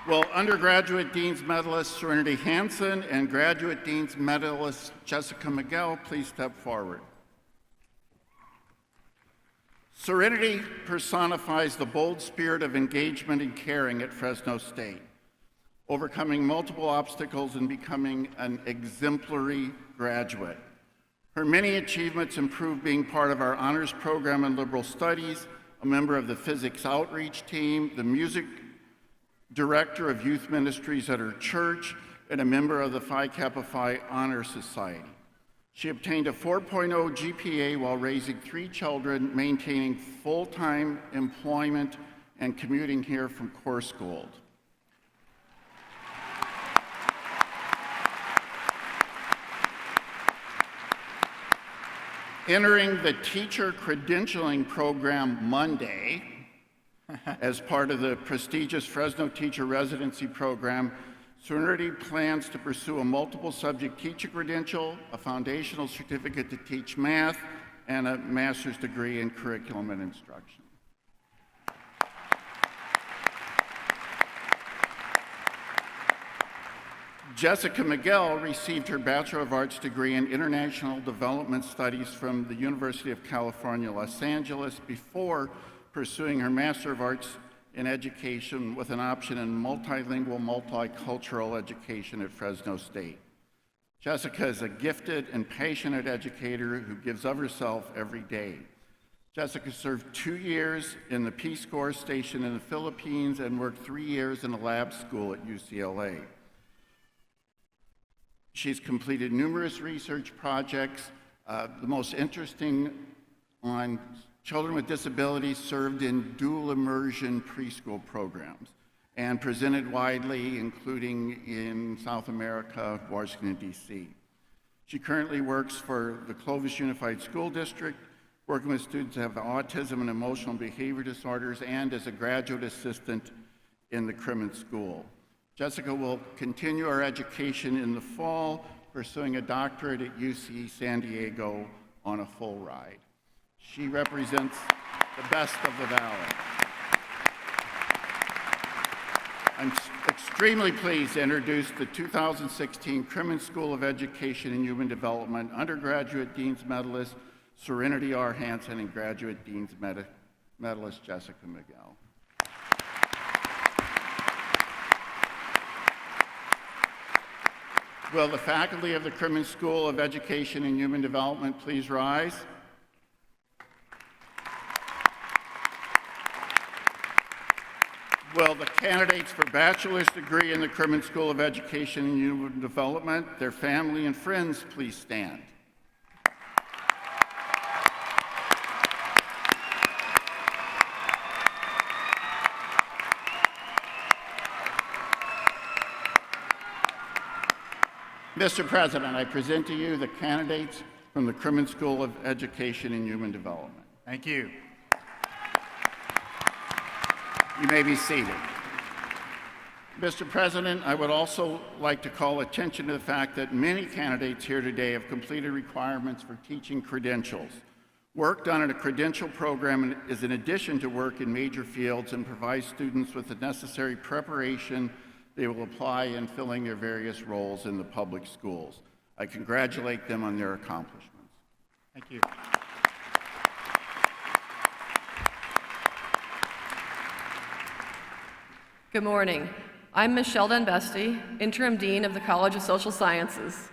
Will undergraduate Dean's Medalist Serenity Hansen and graduate Dean's Medalist Jessica Miguel please step forward? Serenity personifies the bold spirit of engagement and caring at Fresno State, overcoming multiple obstacles and becoming an exemplary graduate. Her many achievements include being part of our honors program in liberal studies, a member of the physics outreach team, the music director of youth ministries at her church, and a member of the Phi Kappa Phi Honor Society. She obtained a 4.0 GPA while raising 3 children, maintaining full-time employment, and commuting here from Course Gold. Entering the teacher credentialing program Monday as part of the prestigious Fresno Teacher Residency Program, Serenity plans to pursue a multiple subject teacher credential, a foundational certificate to teach math, and a master's degree in curriculum and instruction. Jessica Miguel received her Bachelor of Arts degree in International Development Studies from the University of California, Los Angeles, before pursuing her Master of Arts in Education with an option in multilingual, multicultural education at Fresno State. Jessica is a gifted and passionate educator who gives of herself every day. Jessica served 2 years in the Peace Corps station in the Philippines and worked 3 years in a lab school at UCLA. She's completed numerous research projects, the most interesting on children with disabilities served in dual immersion preschool programs, and presented widely, including in South America, Washington, D.C. She currently works for the Clovis Unified School District, working with students who have autism and emotional behavior disorders, and as a graduate assistant in the Crimmins School. Jessica will continue her education in the fall, pursuing a doctorate at UC San Diego on a full ride. She represents the best of the Valley. I'm extremely pleased to introduce the 2016 Crimmins School of Education and Human Development Undergraduate Dean's Medalist Serenity R. Hansen and Graduate Dean's Medalist Jessica Miguel. Will the faculty of the Crimmins School of Education and Human Development please rise? Will the candidates for bachelor's degree in the Crimmins School of Education and Human Development, their family and friends, please stand? Mr. President, I present to you the candidates from the Crimmins School of Education and Human Development. Thank you. You may be seated. Mr. President, I would also like to call attention to the fact that many candidates here today have completed requirements for teaching credentials. Work done in a credential program is in addition to work in major fields and provides students with the necessary preparation they will apply in filling their various roles in the public schools. I congratulate them on their accomplishments. Thank you. Good morning. I'm Michelle Dunbesty, Interim Dean of the College of Social Sciences.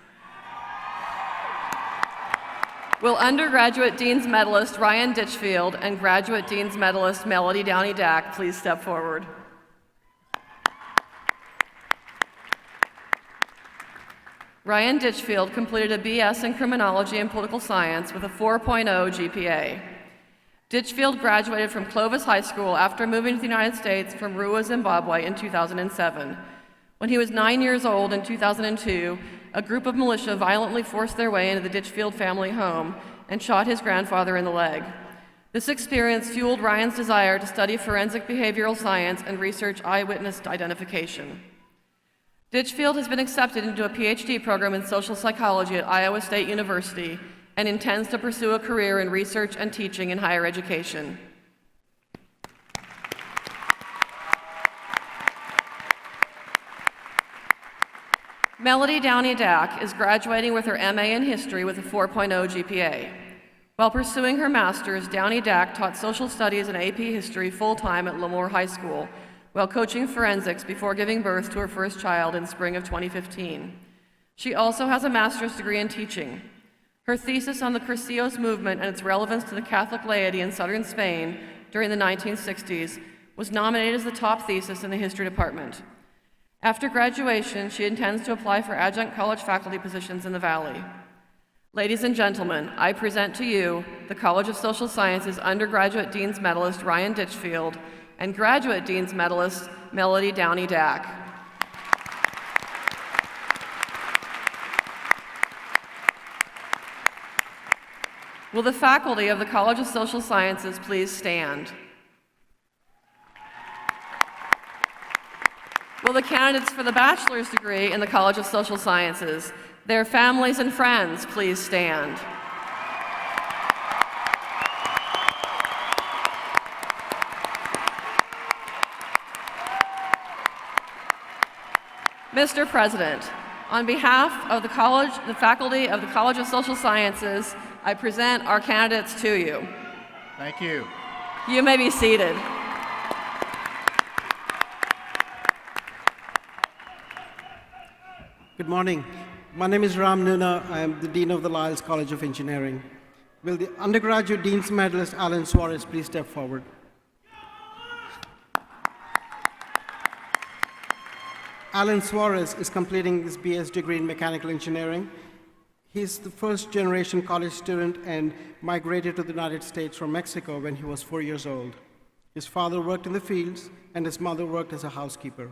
Will Undergraduate Dean's Medalist Ryan Ditchfield and Graduate Dean's Medalist Melody Downey Dack please step forward? Ryan Ditchfield completed a BS in Criminology and Political Science with a 4.0 GPA. Ditchfield graduated from Clovis High School after moving to the United States from Ruwa, Zimbabwe in 2007. When he was 9 years old in 2002, a group of militia violently forced their way into the Ditchfield family home and shot his grandfather in the leg. This experience fueled Ryan's desire to study forensic behavioral science and research eyewitness identification. Ditchfield has been accepted into a PhD program in social psychology at Iowa State University and intends to pursue a career in research and teaching in higher education. Melody Downey Dack is graduating with her MA in History with a 4.0 GPA. While pursuing her master's, Downey Dack taught social studies and AP history full-time at Lemoore High School, while coaching forensics before giving birth to her first child in spring of 2015. She also has a master's degree in teaching. Her thesis on the Cristios movement and its relevance to the Catholic laity in southern Spain during the 1960s was nominated as the top thesis in the history department. After graduation, she intends to apply for adjunct college faculty positions in the Valley. Ladies and gentlemen, I present to you the College of Social Sciences Undergraduate Dean's Medalist Ryan Ditchfield and Graduate Dean's Medalist Melody Downey Dack. Will the faculty of the College of Social Sciences please stand? Will the candidates for the bachelor's degree in the College of Social Sciences, their families and friends, please stand? Mr. President, on behalf of the faculty of the College of Social Sciences, I present our candidates to you. Thank you. You may be seated. Good morning. My name is Ram Nuna. I am the Dean of the Lyles College of Engineering. Will the undergraduate Dean's Medalist Alan Suarez please step forward? Alan Suarez is completing his BS degree in mechanical engineering. He's the first generation college student and migrated to the United States from Mexico when he was 4 years old. His father worked in the fields and his mother worked as a housekeeper.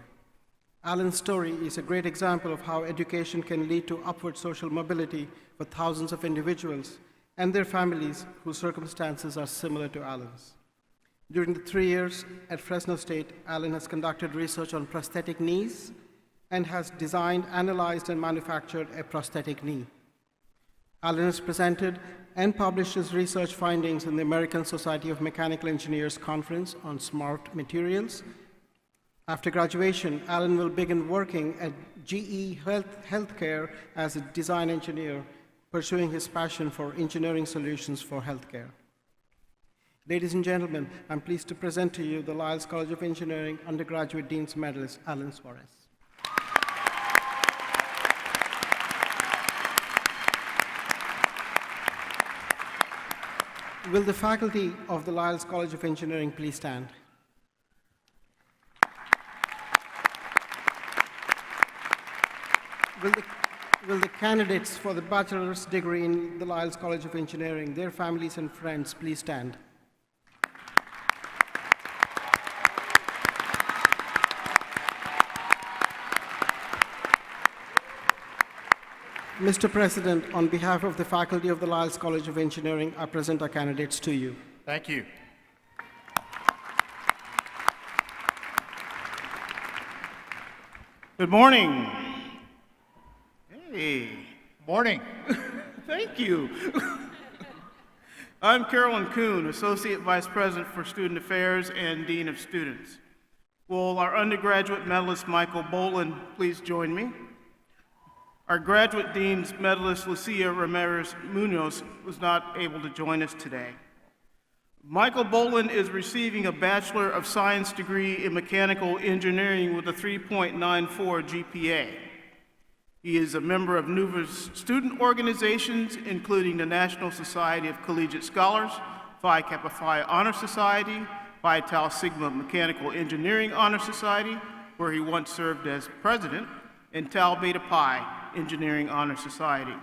Alan's story is a great example of how education can lead to upward social mobility for thousands of individuals and their families whose circumstances are similar to Alan's. During the 3 years at Fresno State, Alan has conducted research on prosthetic knees and has designed, analyzed, and manufactured a prosthetic knee. Alan has presented and published his research findings in the American Society of Mechanical Engineers Conference on Smart Materials. After graduation, Alan will begin working at GE Healthcare as a design engineer, pursuing his passion for engineering solutions for healthcare. Ladies and gentlemen, I'm pleased to present to you the Lyles College of Engineering undergraduate Dean's Medalist, Alan Suarez. Will the faculty of the Lyles College of Engineering please stand? Will the candidates for the bachelor's degree in the Lyles College of Engineering, their families and friends, please stand? Mr. President, on behalf of the faculty of the Lyles College of Engineering, I present our candidates to you. Thank you. Good morning. Hey. Morning. Thank you. I'm Carolyn Kuhn, Associate Vice President for Student Affairs and Dean of Students. Will our undergraduate medalist Michael Boland please join me? Our graduate Dean's medalist Lucia Ramirez Munoz was not able to join us today. Michael Boland is receiving a Bachelor of Science degree in Mechanical Engineering with a 3.94 GPA. He is a member of numerous student organizations, including the National Society of Collegiate Scholars, Phi Kappa Phi Honor Society, Phi Tau Sigma Mechanical Engineering Honor Society, where he once served as president, and Tau Beta Pi Engineering Honor Society.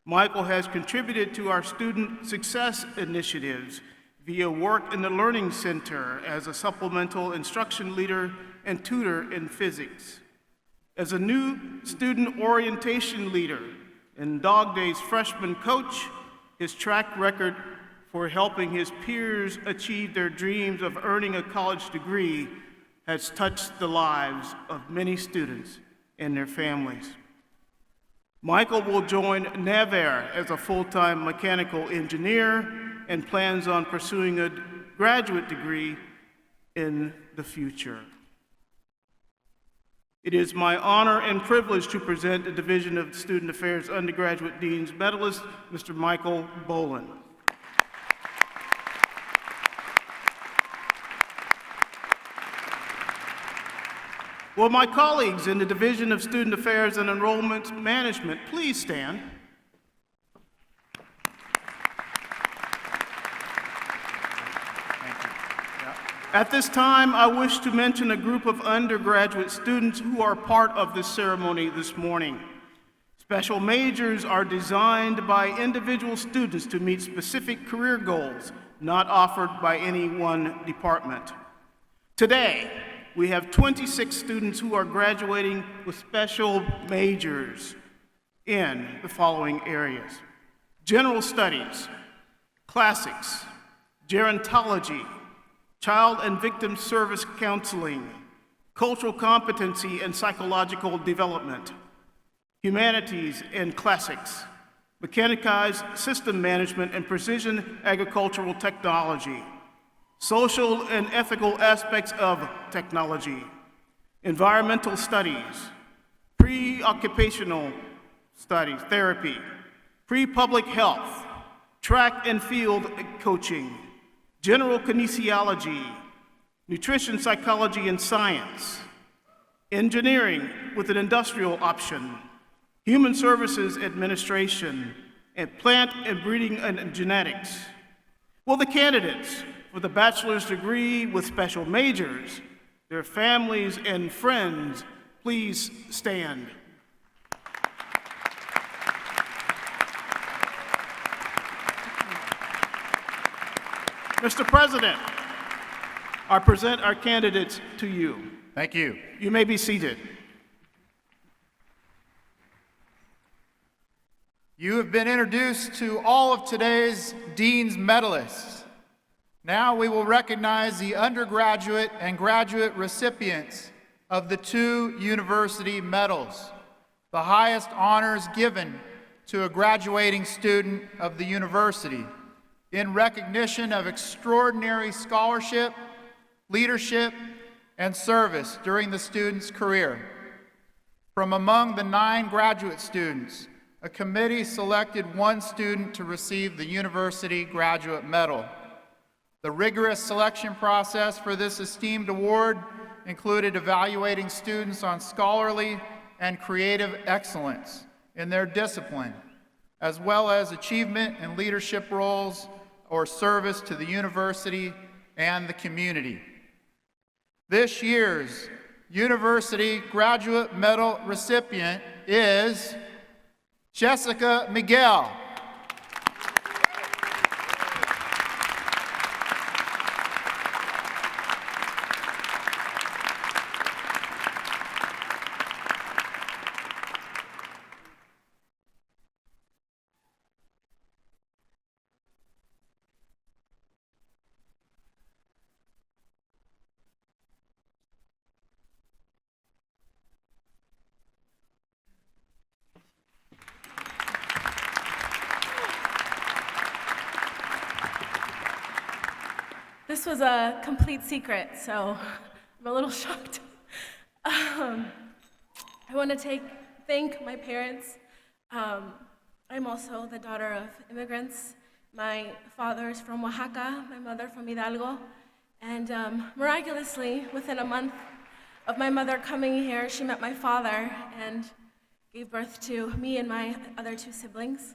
Michael has contributed to our student success initiatives via work in the Learning Center as a supplemental instruction leader and tutor in physics. As a new student orientation leader and Dog Days freshman coach, his track record for helping his peers achieve their dreams of earning a college degree has touched the lives of many students and their families. Michael will join NAVAIR as a full-time mechanical engineer and plans on pursuing a graduate degree in the future. It is my honor and privilege to present the Division of Student Affairs Undergraduate Dean's Medalist, Mr. Michael Boland. Will my colleagues in the Division of Student Affairs and Enrollment Management please stand? At this time, I wish to mention a group of undergraduate students who are part of this ceremony this morning. Special majors are designed by individual students to meet specific career goals, not offered by any one department. Today, we have 26 students who are graduating with special majors in the following areas: general studies, classics, gerontology, child and victim service counseling, cultural competency and psychological development, humanities and classics, mechanized system management and precision agricultural technology, social and ethical aspects of technology, environmental studies, pre-occupational studies, therapy, pre-public health, track and field coaching, general kinesiology, nutrition psychology and science, engineering with an industrial option, human services administration, and plant and breeding and genetics. Will the candidates for the bachelor's degree with special majors, their families and friends, please stand. Mr. President, I present our candidates to you. Thank you. You may be seated. You have been introduced to all of today's Dean's medalists. Now we will recognize the undergraduate and graduate recipients of the 2 university medals, the highest honors given to a graduating student of the university, in recognition of extraordinary scholarship, leadership, and service during the student's career. From among the 9 graduate students, a committee selected 1 student to receive the University Graduate Medal. The rigorous selection process for this esteemed award included evaluating students on scholarly and creative excellence in their discipline, as well as achievement in leadership roles or service to the university and the community. This year's University Graduate Medal recipient is Jessica Miguel. This was a complete secret, so I'm a little shocked. I want to thank my parents. I'm also the daughter of immigrants. My father is from Oaxaca, my mother from Hidalgo, and miraculously, within a month of my mother coming here, she met my father and gave birth to me and my other 2 siblings.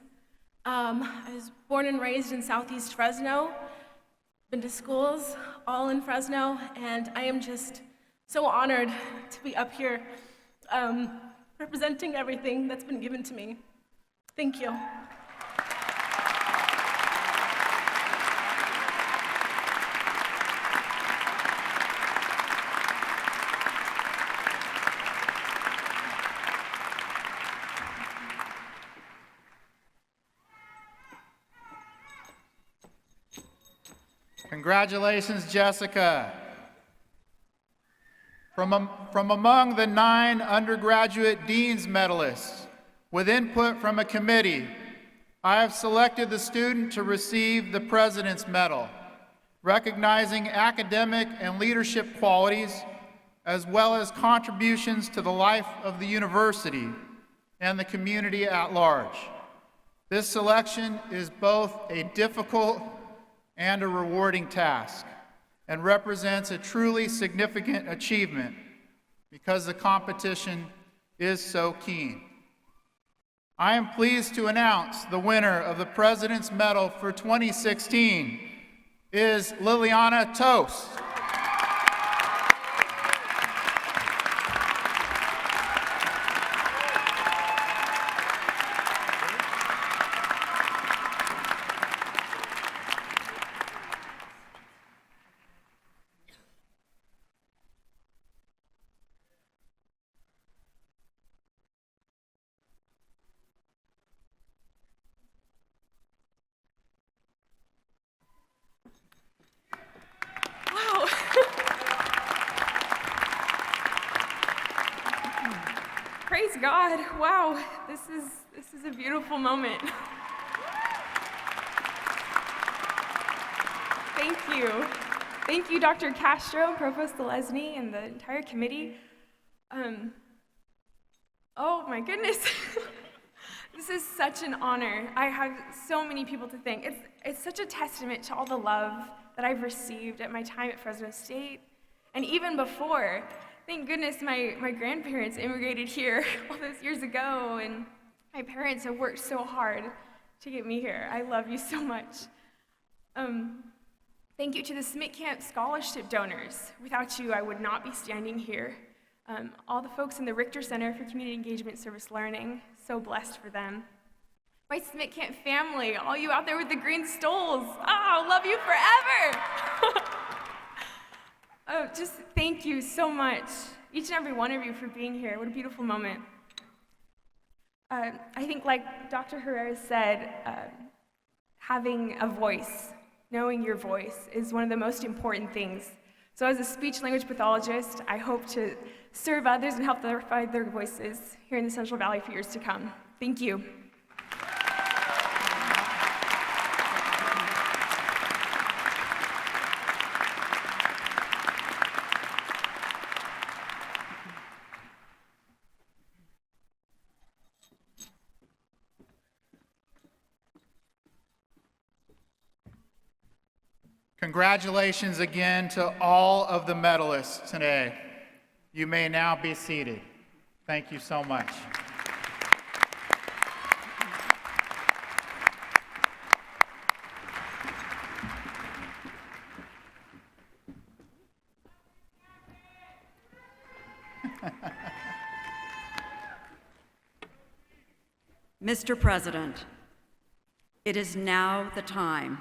I was born and raised in Southeast Fresno. Been to schools all in Fresno, and I am just so honored to be up here representing everything that's been given to me. Thank you. Congratulations, Jessica. From among the 9 undergraduate Dean's medalists, with input from a committee, I have selected the student to receive the President's Medal, recognizing academic and leadership qualities, as well as contributions to the life of the university and the community at large. This selection is both a difficult and a rewarding task, and represents a truly significant achievement because the competition is so keen. I am pleased to announce the winner of the President's Medal for 2016 is Liliana Toast. Wow. Praise God. Wow, this is a beautiful moment. Thank you. Thank you, Dr. Castro, Provost Zelezny, and the entire committee. Oh my goodness. This is such an honor. I have so many people to thank. It's such a testament to all the love that I've received at my time at Fresno State, and even before. Thank goodness my grandparents immigrated here all those years ago, and my parents have worked so hard to get me here. I love you so much. Thank you to the Smith Camp scholarship donors. Without you, I would not be standing here. All the folks in the Richter Center for Community Engagement Service Learning, so blessed for them. My Smith Camp family, all you out there with the green stoles, oh, love you forever. Oh, just thank you so much, each and every one of you, for being here. What a beautiful moment. I think, like Dr. Herrera said, having a voice, knowing your voice, is one of the most important things. So as a speech-language pathologist, I hope to serve others and help them find their voices here in the Central Valley for years to come. Thank you. Congratulations again to all of the medalists today. You may now be seated. Thank you so much. Mr. President, it is now the time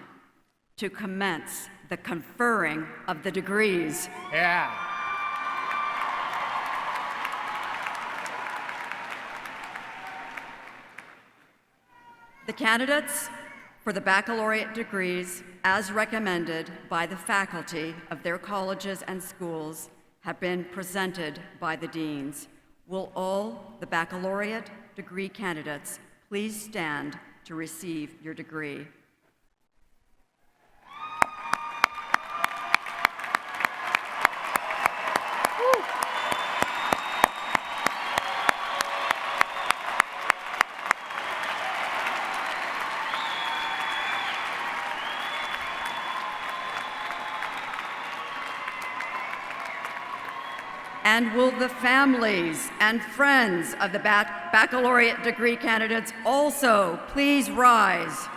to commence the conferring of the degrees. Yeah. The candidates for the baccalaureate degrees, as recommended by the faculty of their colleges and schools, have been presented by the deans. Will all the baccalaureate degree candidates please stand to receive your degree? And will the families and friends of the baccalaureate degree candidates also please rise?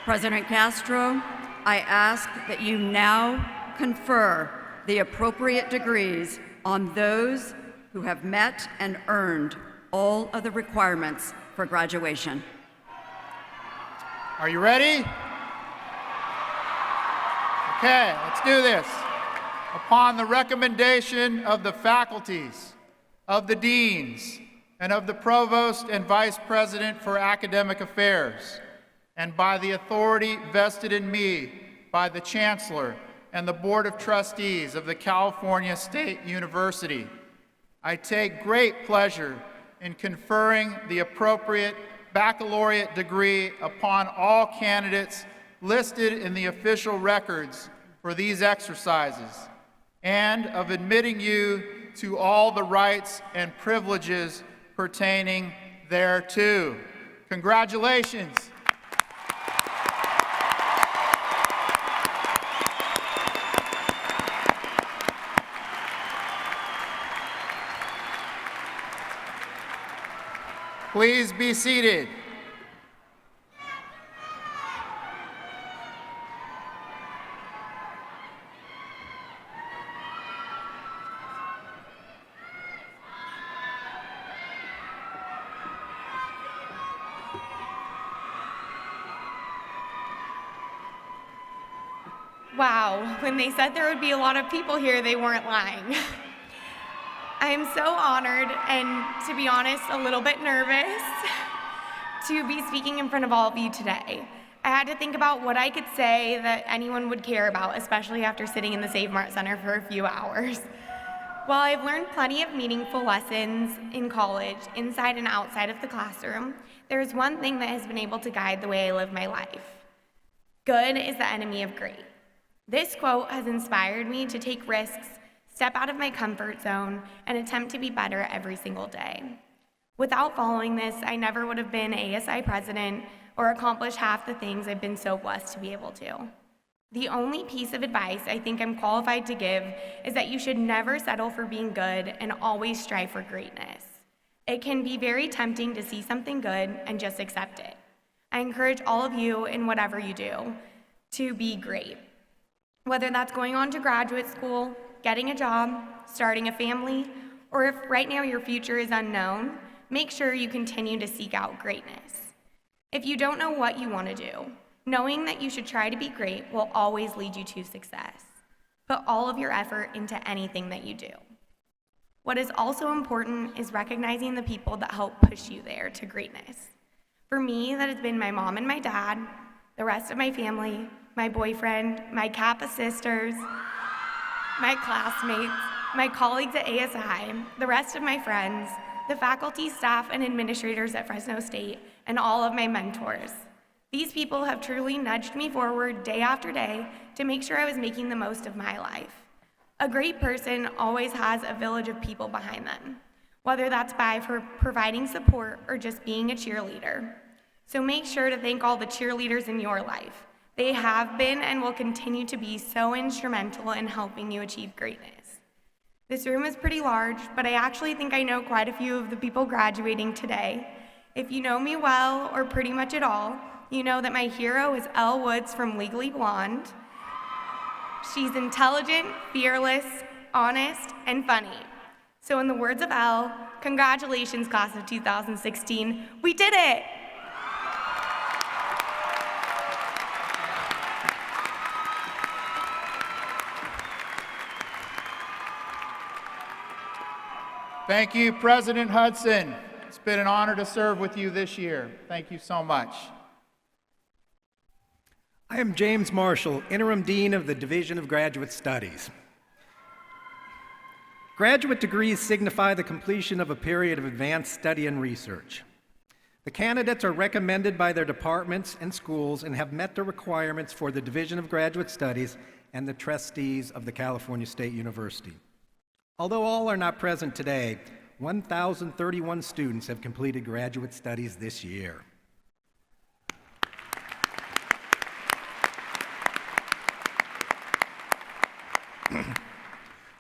President Castro, I ask that you now confer the appropriate degrees on those who have met and earned all of the requirements for graduation. Are you ready? Okay, let's do this. Upon the recommendation of the faculties, of the deans, and of the provost and vice president for academic affairs, and by the authority vested in me by the chancellor and the Board of Trustees of the California State University, I take great pleasure in conferring the appropriate baccalaureate degree upon all candidates listed in the official records for these exercises, and of admitting you to all the rights and privileges pertaining thereto. Congratulations. Please be seated. Wow, when they said there would be a lot of people here, they weren't lying. I am so honored and, to be honest, a little bit nervous to be speaking in front of all of you today. I had to think about what I could say that anyone would care about, especially after sitting in the Save Mart Center for a few hours. While I've learned plenty of meaningful lessons in college, inside and outside of the classroom, there is one thing that has been able to guide the way I live my life. Good is the enemy of great. This quote has inspired me to take risks, step out of my comfort zone, and attempt to be better every single day. Without following this, I never would have been ASI president or accomplished half the things I've been so blessed to be able to. The only piece of advice I think I'm qualified to give is that you should never settle for being good and always strive for greatness. It can be very tempting to see something good and just accept it. I encourage all of you, in whatever you do, to be great. Whether that's going on to graduate school, getting a job, starting a family, or if right now your future is unknown, make sure you continue to seek out greatness. If you don't know what you want to do, knowing that you should try to be great will always lead you to success. Put all of your effort into anything that you do. What is also important is recognizing the people that help push you there to greatness. For me, that has been my mom and my dad, the rest of my family, my boyfriend, my Kappa sisters, my classmates, my colleagues at ASI, the rest of my friends, the faculty, staff, and administrators at Fresno State, and all of my mentors. These people have truly nudged me forward day after day to make sure I was making the most of my life. A great person always has a village of people behind them, whether that's by providing support or just being a cheerleader. So make sure to thank all the cheerleaders in your life. They have been and will continue to be so instrumental in helping you achieve greatness. This room is pretty large, but I actually think I know quite a few of the people graduating today. If you know me well, or pretty much at all, you know that my hero is Elle Woods from Legally Blonde. She's intelligent, fearless, honest, and funny. So in the words of Elle, congratulations, class of 2016, we did it! Thank you, President Hudson. It's been an honor to serve with you this year. Thank you so much. I am James Marshall, Interim Dean of the Division of Graduate Studies. Graduate degrees signify the completion of a period of advanced study and research. The candidates are recommended by their departments and schools and have met the requirements for the Division of Graduate Studies and the trustees of the California State University. Although all are not present today, 1,031 students have completed graduate studies this year.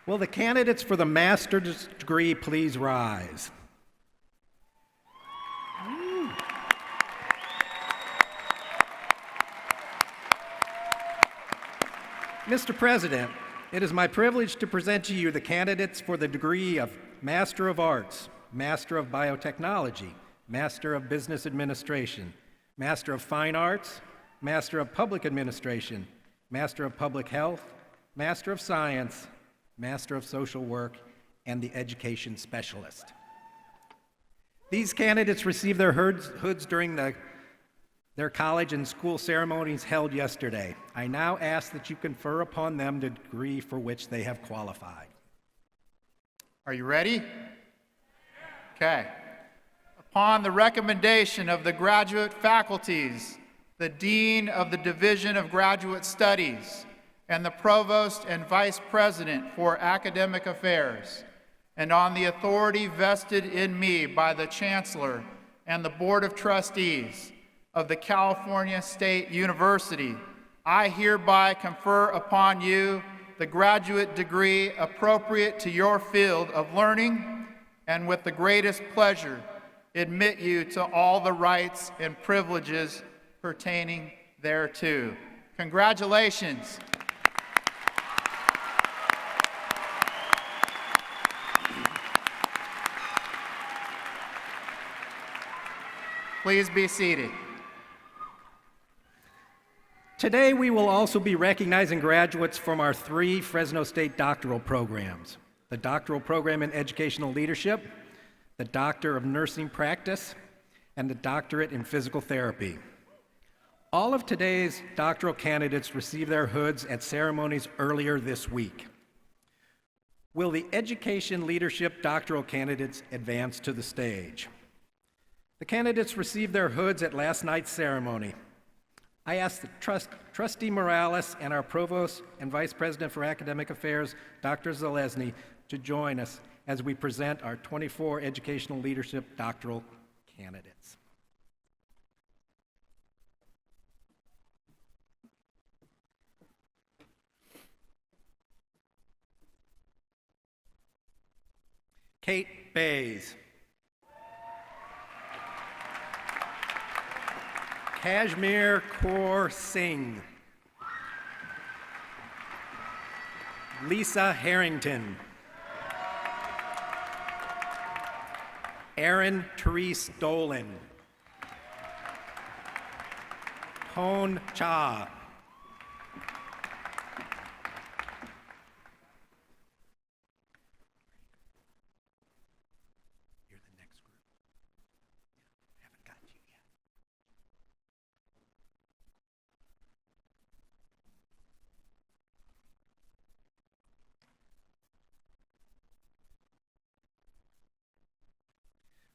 Will the candidates for the master's degree please rise? Mr. President, it is my privilege to present to you the candidates for the degree of Master of Arts, Master of Biotechnology, Master of Business Administration, Master of Fine Arts, Master of Public Administration, Master of Public Health, Master of Science, Master of Social Work, and the Education Specialist. These candidates received their hoods during their college and school ceremonies held yesterday. I now ask that you confer upon them the degree for which they have qualified. Are you ready? Okay. Upon the recommendation of the graduate faculties, the Dean of the Division of Graduate Studies, and the Provost and Vice President for Academic Affairs, and on the authority vested in me by the Chancellor and the Board of Trustees of the California State University, I hereby confer upon you the graduate degree appropriate to your field of learning, and with the greatest pleasure admit you to all the rights and privileges pertaining thereto. Congratulations. Please be seated. Today, we will also be recognizing graduates from our 3 Fresno State doctoral programs. the doctoral program in educational leadership, the Doctor of Nursing Practice, and the Doctorate in Physical Therapy. All of today's doctoral candidates received their hoods at ceremonies earlier this week. Will the education leadership doctoral candidates advance to the stage? The candidates received their hoods at last night's ceremony. I ask the Trustee Morales and our Provost and Vice President for Academic Affairs, Dr. Zalesny, to join us as we present our 24 educational leadership doctoral candidates. Kate Bays. Kashmir Kaur Singh. Lisa Harrington. Erin Therese Dolan. Hone Cha.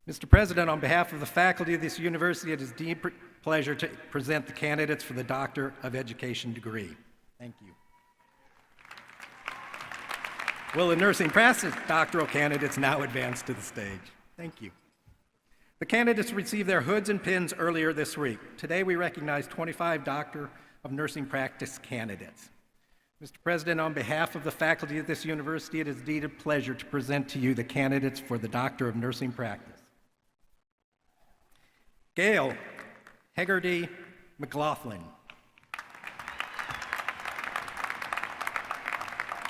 Mr. President, on behalf of the faculty of this university, it is a deep pleasure to present the candidates for the Doctor of Education degree. Thank you. Will the nursing practice doctoral candidates now advance to the stage? Thank you. The candidates received their hoods and pins earlier this week. Today we recognize 25 Doctor of Nursing Practice candidates. Mr. President, on behalf of the faculty of this university, it is indeed a pleasure to present to you the candidates for the Doctor of Nursing Practice. Gail Hegarty McLaughlin.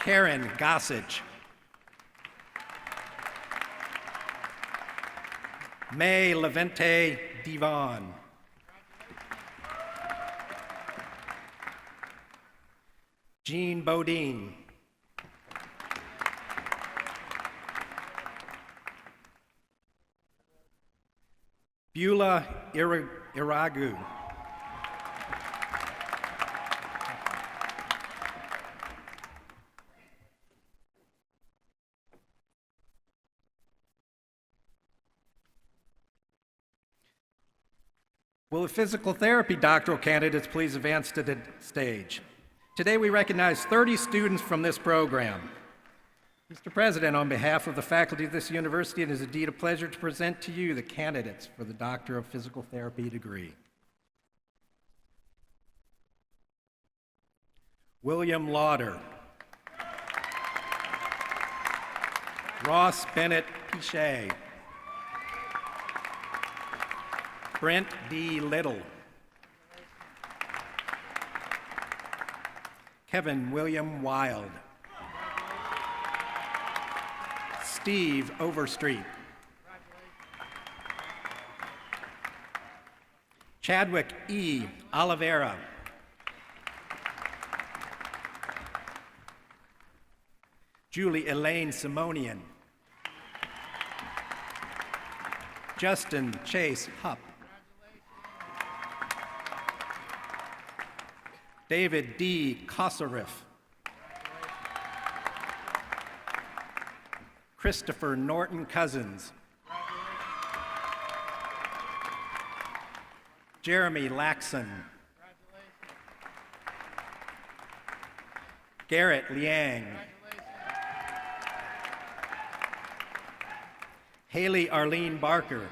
Karen Gossage. May Levente Devon. Jean Bodine. Beulah Iragu. Will the physical therapy doctoral candidates please advance to the stage? Today we recognize 30 students from this program. Mr. President, on behalf of the faculty of this university, it is indeed a pleasure to present to you the candidates for the Doctor of Physical Therapy degree. William Lauder. Ross Bennett Pichet. Brent D. Little. Kevin William Wild. Steve Overstreet. Chadwick E. Oliveira. Julie Elaine Simonian. Justin Chase Hupp. David D. Kosariff. Christopher Norton Cousins. Jeremy Laxon. Garrett Liang. Haley Arlene Barker.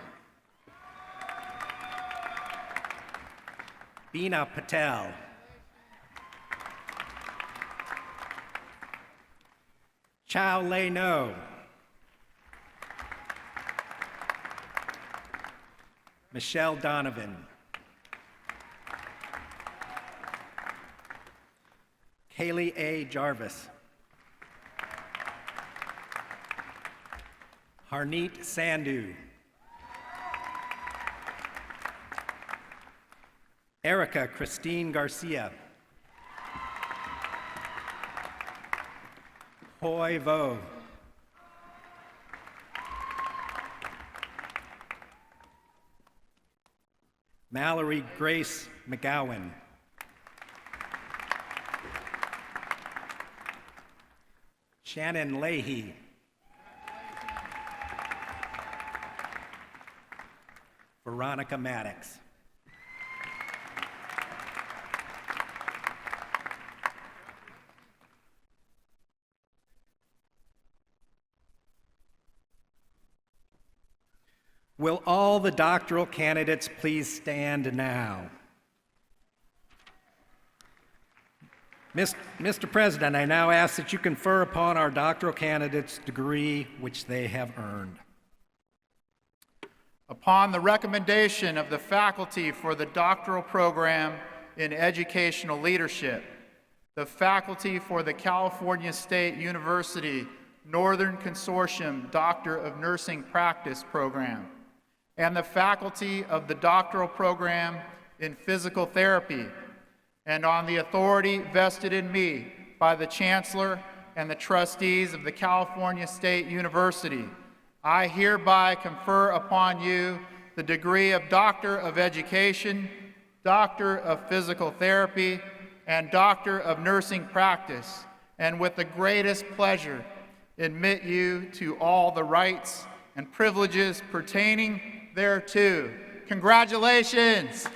Beena Patel. Chow Lei No. Michelle Donovan. Kaylee A. Jarvis. Harneet Sandhu. Erica Christine Garcia. Hoi Vo. Mallory Grace McGowan. Shannon Leahy. Veronica Maddox. Will all the doctoral candidates please stand now? Mr. President, I now ask that you confer upon our doctoral candidates degree which they have earned. Upon the recommendation of the faculty for the doctoral program in educational leadership, the faculty for the California State University Northern Consortium Doctor of Nursing Practice program, and the faculty of the doctoral program in physical therapy, and on the authority vested in me by the Chancellor and the trustees of the California State University, I hereby confer upon you the degree of Doctor of Education, Doctor of Physical Therapy, and Doctor of Nursing Practice, and with the greatest pleasure admit you to all the rights and privileges pertaining thereto. Congratulations!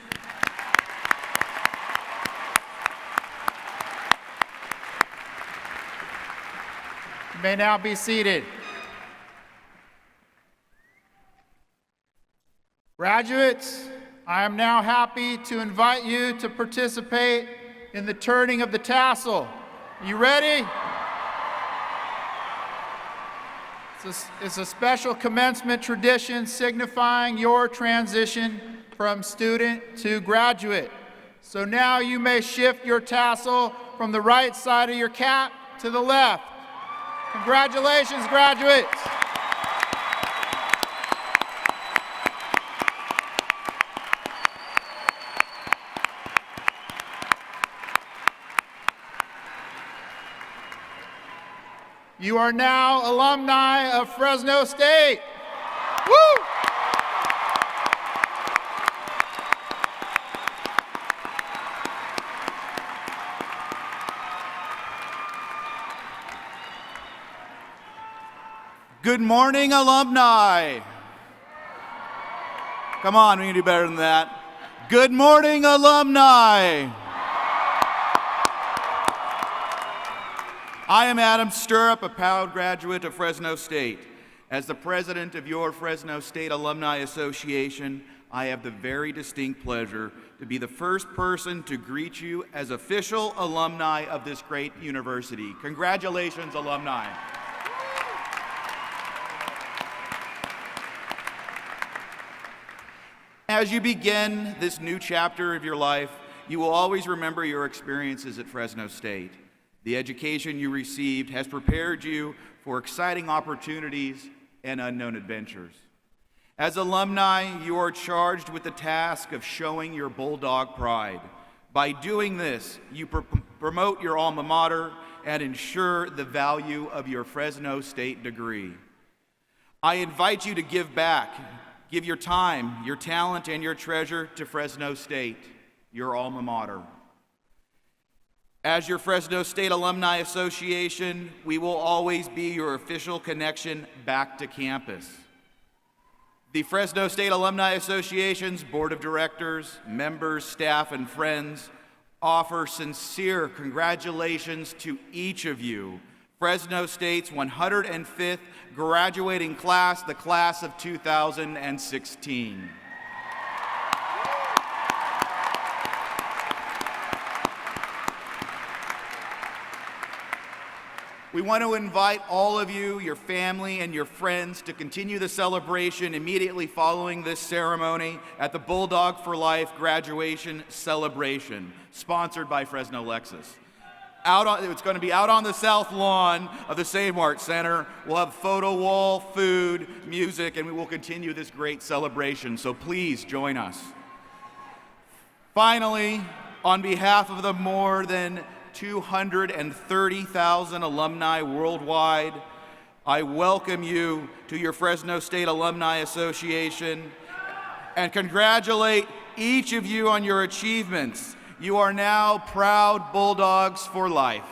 You may now be seated. Graduates, I am now happy to invite you to participate in the turning of the tassel. Are you ready? It's a special commencement tradition signifying your transition from student to graduate. So now you may shift your tassel from the right side of your cap to the left. Congratulations, graduates. You are now alumni of Fresno State. Woo! Good morning, alumni. Come on, we can do better than that. Good morning, alumni. I am Adam Stirrup, a proud graduate of Fresno State. As the president of your Fresno State Alumni Association, I have the very distinct pleasure to be the first person to greet you as official alumni of this great university. Congratulations, alumni. As you begin this new chapter of your life, you will always remember your experiences at Fresno State. The education you received has prepared you for exciting opportunities and unknown adventures. As alumni, you are charged with the task of showing your bulldog pride. By doing this, you promote your alma mater and ensure the value of your Fresno State degree. I invite you to give back. Give your time, your talent, and your treasure to Fresno State, your alma mater. As your Fresno State Alumni Association, we will always be your official connection back to campus. The Fresno State Alumni Association's Board of Directors, members, staff, and friends offer sincere congratulations to each of you, Fresno State's 105th graduating class, the class of 2016. We want to invite all of you, your family, and your friends to continue the celebration immediately following this ceremony at the Bulldog for Life graduation celebration, sponsored by Fresno Lexus. It's going to be out on the south lawn of the Save Mart Center. We'll have photo wall, food, music, and we will continue this great celebration, so please join us. Finally, on behalf of the more than 230,000 alumni worldwide, I welcome you to your Fresno State Alumni Association and congratulate each of you on your achievements. You are now proud Bulldogs for life.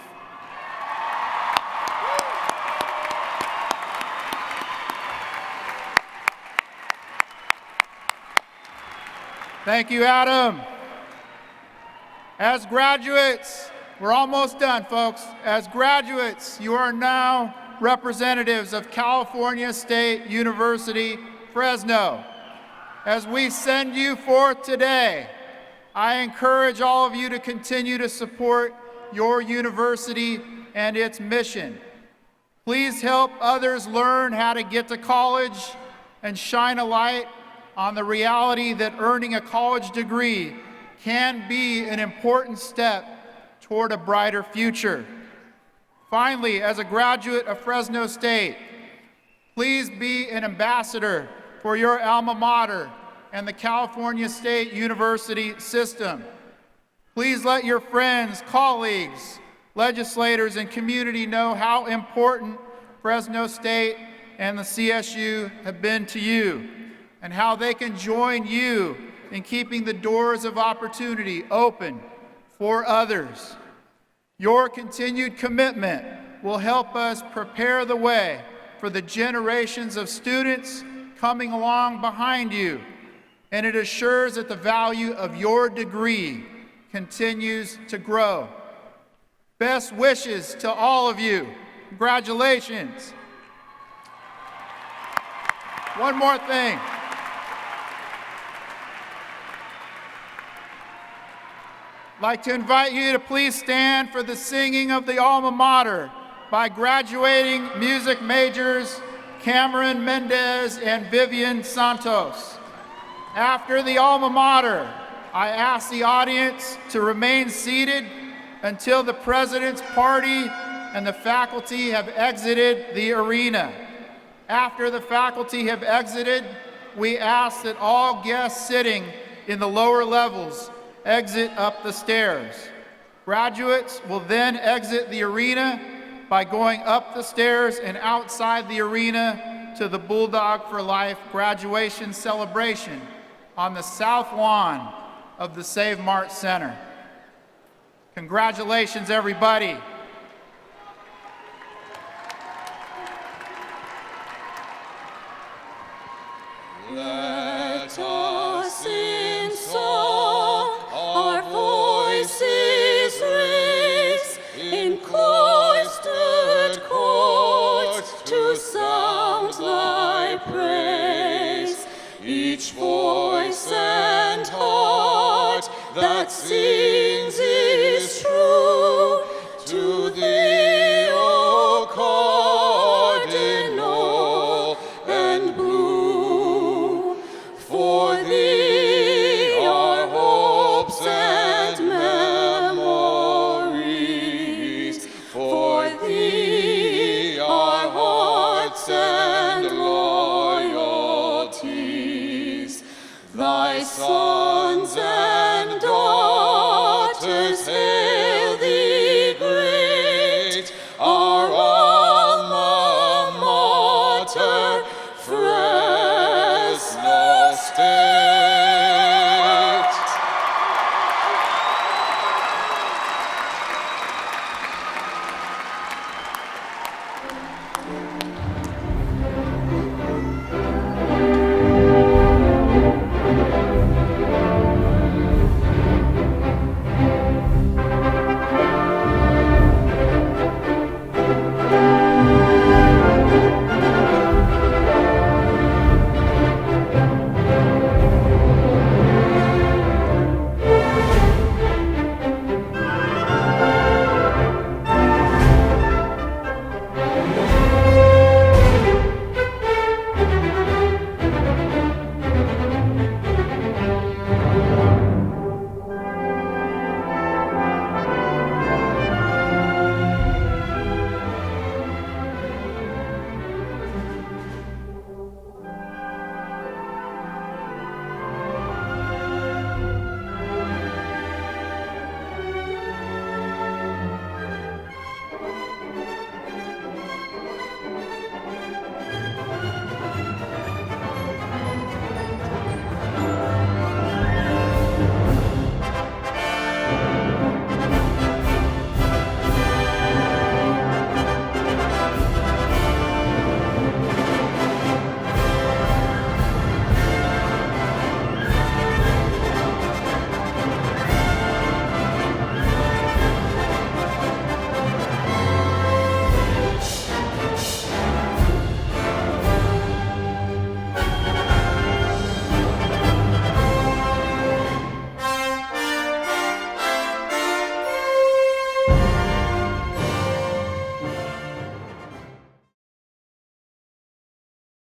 Thank you, Adam. As graduates, we're almost done, folks. As graduates, you are now representatives of California State University, Fresno. As we send you forth today, I encourage all of you to continue to support your university and its mission. Please help others learn how to get to college and shine a light on the reality that earning a college degree can be an important step toward a brighter future. Finally, as a graduate of Fresno State, please be an ambassador for your alma mater and the California State University system. Please let your friends, colleagues, legislators, and community know how important Fresno State and the CSU have been to you, and how they can join you in keeping the doors of opportunity open for others. Your continued commitment will help us prepare the way for the generations of students coming along behind you, and it assures that the value of your degree continues to grow. Best wishes to all of you. Congratulations. One more thing. I'd like to invite you to please stand for the singing of the alma mater by graduating music majors Cameron Mendez and Vivian Santos. After the alma mater, I ask the audience to remain seated until the President's party and the faculty have exited the arena. After the faculty have exited, we ask that all guests sitting in the lower levels exit up the stairs. Graduates will then exit the arena by going up the stairs and outside the arena to the Bulldog for Life graduation celebration on the south lawn of the Save Mart Center. Congratulations, everybody.